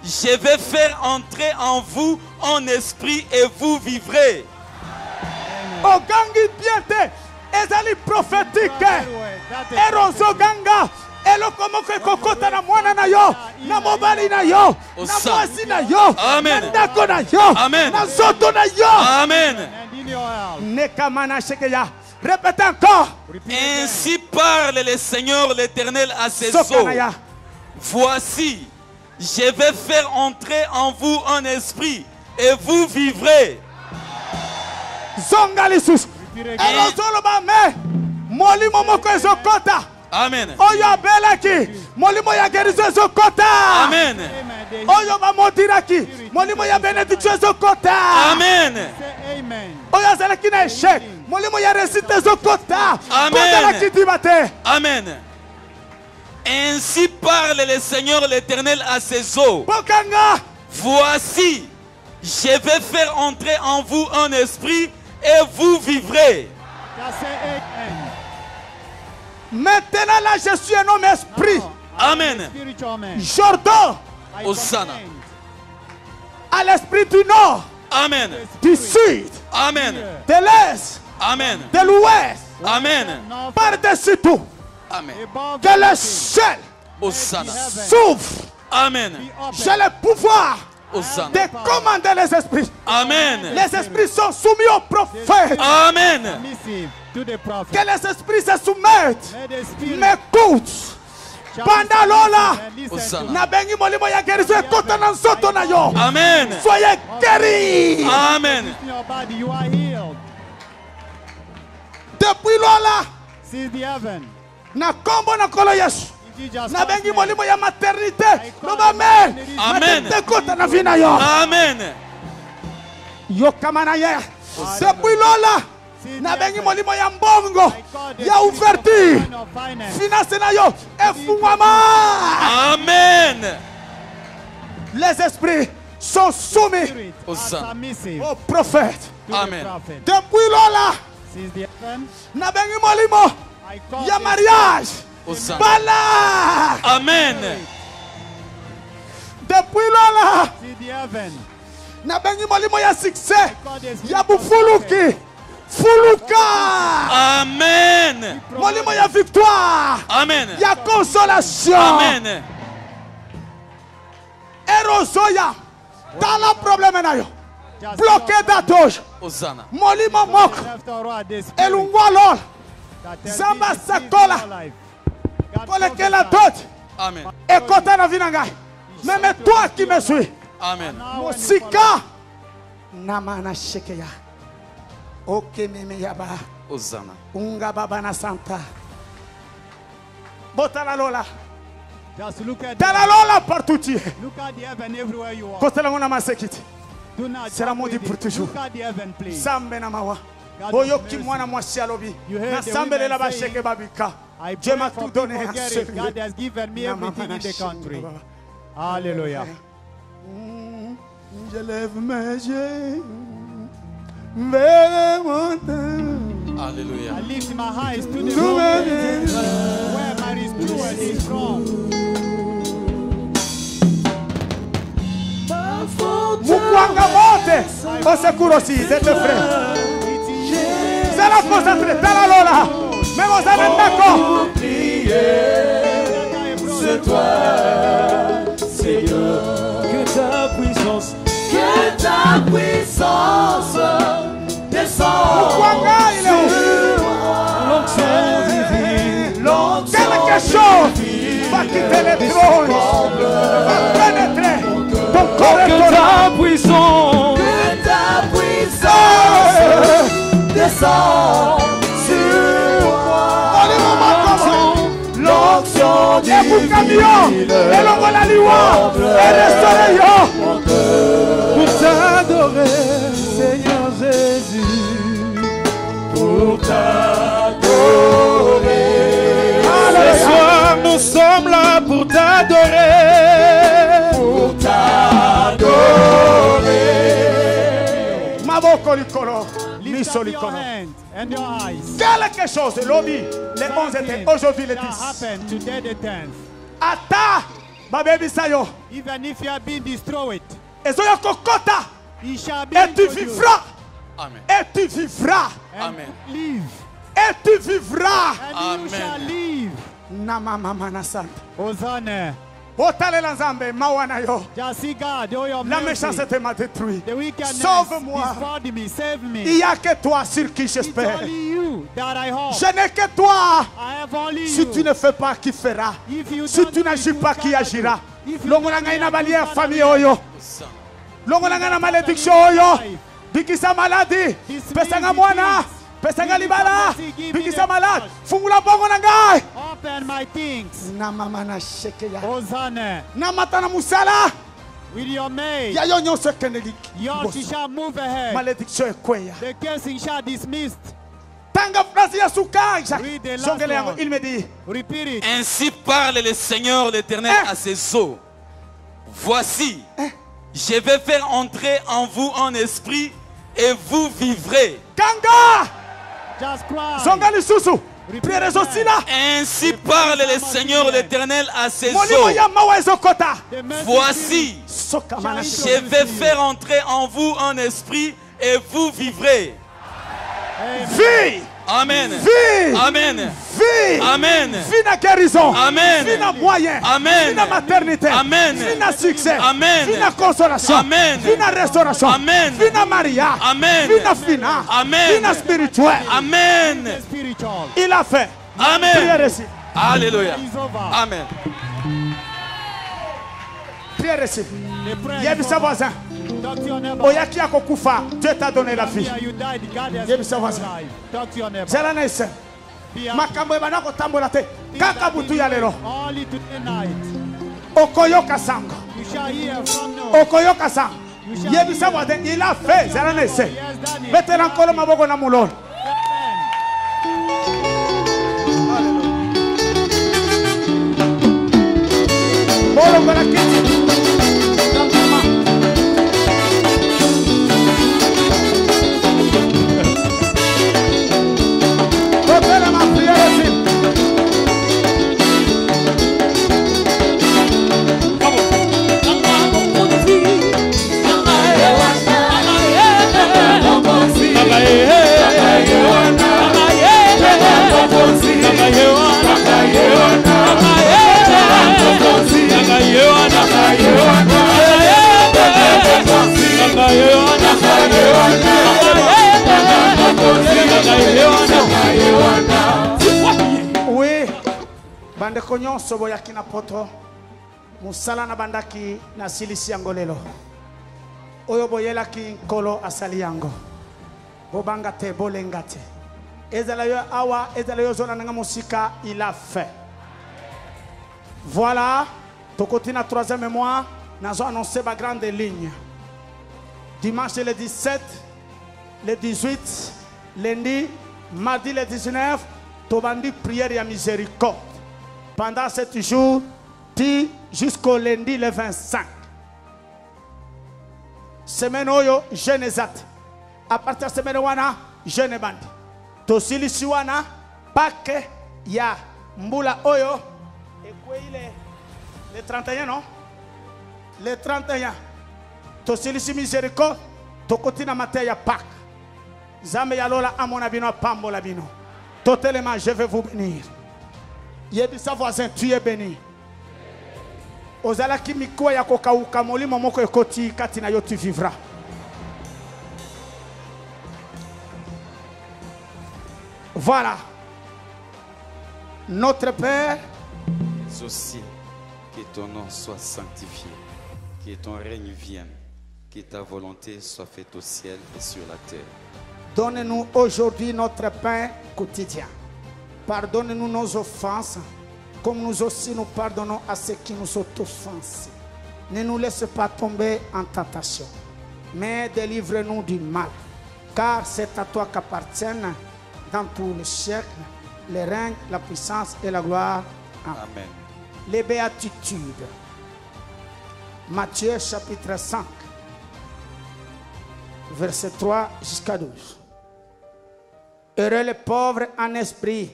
je vais faire entrer en vous en esprit et vous vivrez. Ezali prophétique erozo ganga eloko ke kokota na mwana na yo na mobali na yo na mwasi na yo amen na ndako na yo amen na zoto na yo amen nekamana shekeya répète encore. Ainsi parle le Seigneur l'Éternel à ses eaux. Voici, je vais faire entrer en vous un esprit et vous vivrez. Zongalisus erozolo ba me molimo moko ezokota. Amen. Oyo abelaki molimo ya gerizo ezokota. Amen. Oyo ba modiraki molimo ya benediction ezokota. Amen. Oyo azalaki na échec molimo ya réussite ezokota. Amen. Amen. Ainsi parle le Seigneur l'Éternel à ses eaux. Voici, je vais faire entrer en vous un esprit et vous vivrez. Maintenant là je suis un homme esprit. Amen. Jordan. Hosanna. À l'esprit du nord. Amen. Du sud. Amen. De l'est. Amen. De l'ouest. Amen. Par-dessus tout. Amen. Que le ciel s'ouvre. Amen. J'ai le pouvoir Hosanna. de commander les esprits. Amen. Les esprits sont soumis aux prophètes. Amen. Que les esprits se soumettent. M'écoute. Pendant l'ola, na bengi molimo ya guérison ekota na nzoto na yo. Amen. Soyez guéris. Amen. Depuis l'ola, na kombo na kolo Yesu. Na bengi molimo ya maternité. Amen. Amen. Ekota na vina yo. Amen. Yo kamana ya. Depuis l'ola, na bengi molimo ya mbongo ya ouverture finance na yo efungwama. Amen. Les esprits sont soumis aux prophètes. Amen. Depuis lola na bengi molimo ya mariage bala. Amen. Depuis lola na bengi molimo ya succès ya bufuluki fuluka. Amen. Molimo ya victoire. Amen. Ya consolation. Amen. Erozoya tala problème na yo bloqué d'atoge. Hosanna. Molimo moko elungwalo zamba sakola kolekela dot. Amen. Ekota na vina ngai. Même toi qui me suis. Amen. Mosika namana shekeya. Ok meme yaba Hosanna. Unga baba na santa. Botala lola. Just look at Tala lola partout tu es. Look at the heaven everywhere you are. Kostela ngona masekiti. Do not Sera joke maudit with pour it. toujours. Look at the heaven, please. Sambe na mawa. God Boyo have ki mercy. mwana mwasi alobi. You heard Na the sambe women la ba saying, sheke babika. I Dieu m'a pray for tout donné people à get it. celui. God has given me Na everything mama in the na country. shingo. Hallelujah. Je lève mes yeux vers mon Dieu. Alléluia. I lift my eyes to the mountains where my restorer is from. Mukwanga mote au secours aussi de tes frères. C'est la concentrée, t'as la lola. Mais vous avez d'accord. C'est toi, Seigneur, que ta puissance descend. Mukwanga il est où? L'onction divine, Quelque chose va quitter les trônes, va pénétrer ton corps et ton âme. que ta puissance descend sur moi. L'onction divine, pour t'adorer, Seigneur Jésus, pour t'adorer. Ce soir nous sommes là pour t'adorer, pour t'adorer. Lift up your hands and your eyes. Quelque chose, lobby, les 11 étaient aujourd'hui les 10. Happened today the 10th. Ata, ma baby sayo, Even if you have been destroyed, et soya kokota, he shall be et tu introduced. vivras, Amen. et tu vivras, And Amen. live. et tu vivras. And you Amen. shall live. Na mama mana santa. Hosanna. Otale la nzambe, mawana yo. Just see God, oh your La mercy. méchanceté m'a détruit. The wickedness Sauve-moi. destroyed me, save me. Il n'y a que toi sur qui It's j'espère. only you that I hope. Je n'ai que toi. I have only Si you. tu ne fais pas, qui fera? If you Si don't tu do n'agis it, pas, who qui cannot agira? do? If you Longo don't na ngai do na it, balia who famille cannot oyo. Hosanna. Longo na ngai na malédiction oyo. Bikisa maladi. Pesanga mwana. Pesanga libala. Bikisa malade. Fungula bongo na ngai. open my things. Na mama na sheke ya. Hosanna. Na mata na musala. With your maid, Ya yo nyonso kendelik. yours shall move ahead. Malédiction ekweya. The cursing shall dismissed. Tanga phrase ya sukanja. Read the last Songele yango, one. il me dit. Repeat it. Ainsi parle le Seigneur l'Éternel à ses eaux. Voici, je vais faire entrer en vous un esprit et vous vivrez. Kanga. Just cry. Songali susu. Prière aussi là. Ainsi parle le Seigneur l'Éternel à ses Molimo eaux. ya mawa ezokota. The mercy Voici, Soka mana sheke. je vais faire entrer en vous un esprit et vous vivrez. Vie. Amen. Vie. Amen. Vie. Amen. Vie na guérison. Amen. Vie na moyen. Amen. Vie na maternité. Amen. Vie na succès. Amen. Vie na consolation. Amen. Vie na restauration. Amen. Vie na mariage. Amen. Vie na finance. Amen. Vie na spirituel. Amen. spiritual. Il a fait. Amen. Prière ici. Alléluia. It's over. Amen. Prière ici. The prayer is Yebisa over. voisin. Talk to your neighbor. Oyaki akokufa. Dieu t'a donné la vie. Here you died. God has Yebisa given you voisin. life. Talk to your neighbor. Zela na ise. Be happy. Makambo ebana kotambola te. Kaka butu ya lelo. Only today night. Okoyoka sango. You shall hear from now. Okoyoka sango. Yebisa voisin. Il a fait. Zela na ise. Metela nkolo maboko na mulolo. Bolongola kiti. Topela ma prière ici. Oui, bandeko nyonso boyaki na poto musala na bandaki na silisi yango lelo oyo boyelaki nkolo asali yango bobanga te bolenga te Il a fait. Voilà. Tokoti na troisième mois. Nous avons annoncé ma grande ligne. Dimanche le 17, le 18, lundi, mardi le 19, Tobandi prière et miséricorde. Pendant 7 jours, jusqu'au lundi le 25. Semaine oyo, jeûne exact. À partir de semaine wana, jeûne bandi. Tosili siwana, pake ya mbula oyo. Et quoi il est? Le 31, non? Le 31. Tosili si miséricorde, tokotina mateya pak. Zame yalola amona bino pambo la bino. Totalement, je vais vous bénir. Yebisa voisin, tu es béni. Ozala kimiko ya kokauka molimo moko ekoti kati na yo tu vivras. Voilà. Notre Père, aussi, que ton nom soit sanctifié, que ton règne vienne, que ta volonté soit faite au ciel et sur la terre. Donne-nous aujourd'hui notre pain quotidien. Pardonne-nous nos offenses, comme nous aussi nous pardonnons à ceux qui nous ont offensés. Ne nous laisse pas tomber en tentation, mais délivre-nous du mal. Car c'est à toi qu'appartiennent dans tous les siècles le règne, la puissance et la gloire. Amen. Les béatitudes. Matthieu chapitre 5, verset 3 jusqu'à 12. Heureux les pauvres en esprit,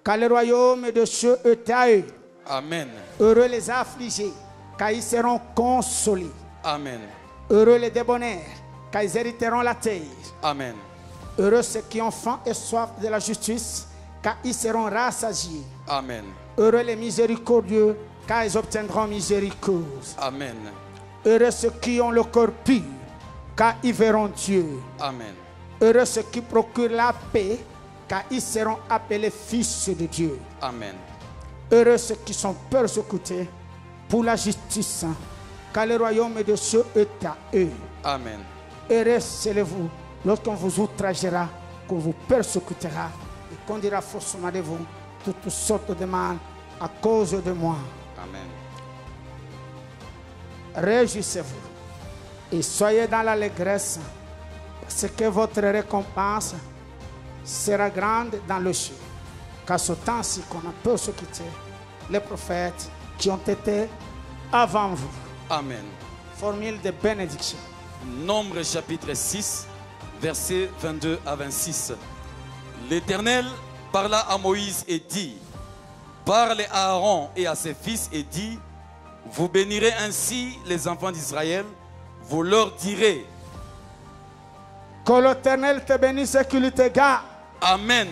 car le royaume de Dieu est à eux. Amen. Heureux les affligés, car ils seront consolés. Amen. Heureux les débonnaires, car ils hériteront la terre. Amen. Heureux ceux qui ont faim et soif de la justice, car ils seront rassasiés. Amen. Heureux les miséricordieux, car ils obtiendront miséricorde. Amen. Heureux ceux qui ont le cœur pur, car ils verront Dieu. Amen. Heureux ceux qui procurent la paix, car ils seront appelés fils de Dieu. Amen. Heureux ceux qui sont persécutés pour la justice, car le royaume de Dieu est à eux. Amen. Heureux serez-vous lorsqu'on vous outragera, qu'on vous persécutera et qu'on dira faussement de vous toutes sortes de mal à cause de moi. Amen. Réjouissez-vous et soyez dans l'allégresse, parce que votre récompense sera grande dans le ciel. Car ce temps-ci qu'on a persécuté les prophètes qui ont été avant vous. Amen. Formule de bénédiction. Nombre chapitre 6, versets 22 à 26. L'Éternel parla à Moïse et dit: parle à Aaron et à ses fils et dit: vous bénirez ainsi les enfants d'Israël, vous leur direz: que l'Éternel te bénisse et qu'il te garde. Amen.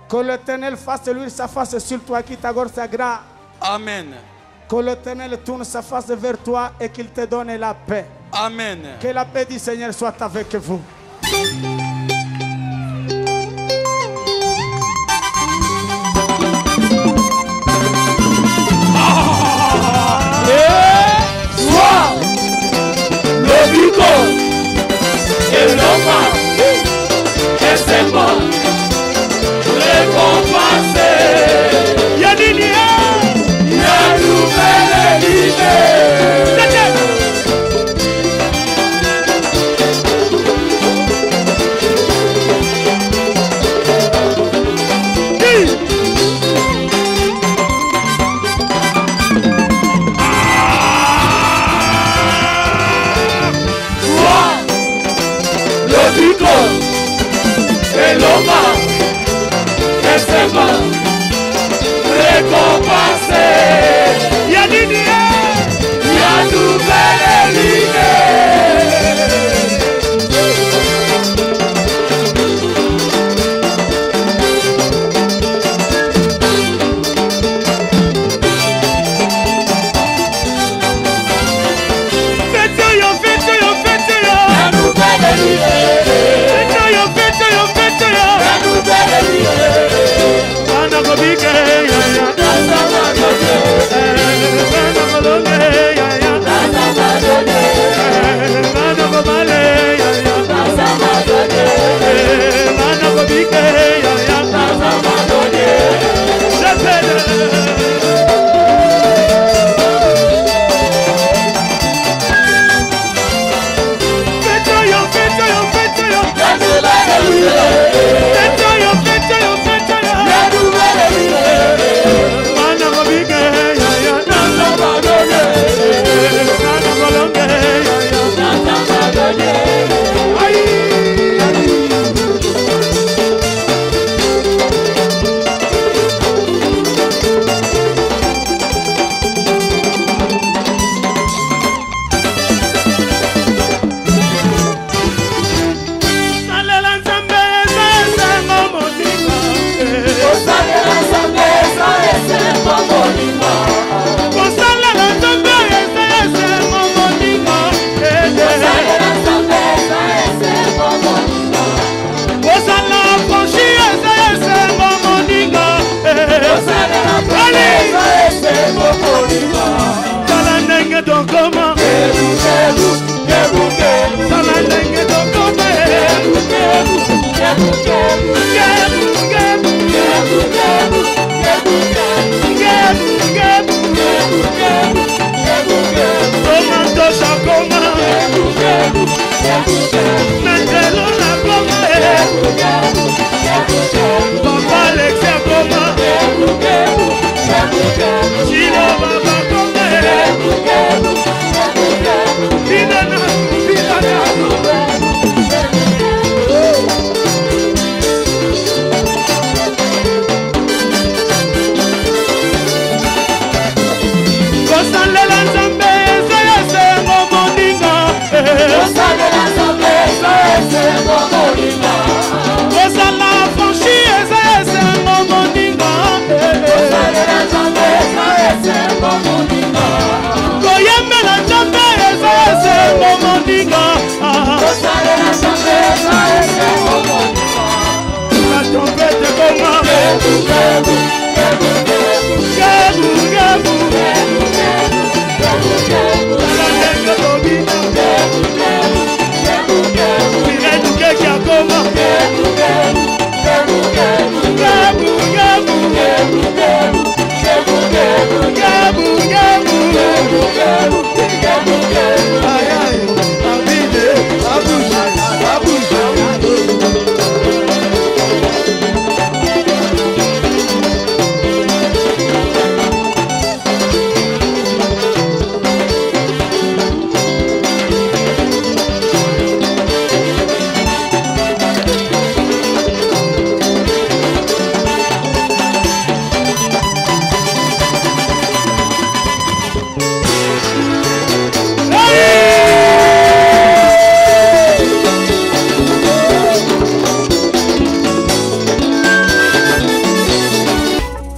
Que l'Éternel fasse lui sa face sur toi, qui t'accorde sa grâce. Amen. Que l'Éternel tourne sa face vers toi et qu'il te donne la paix. Amen. Que la paix du Seigneur soit avec vous. Sois le bouton et l'enfant et c'est bon récompensé. Y'a nouvelle idée.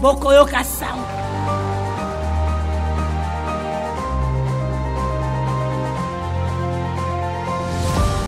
Bokoyoka sound.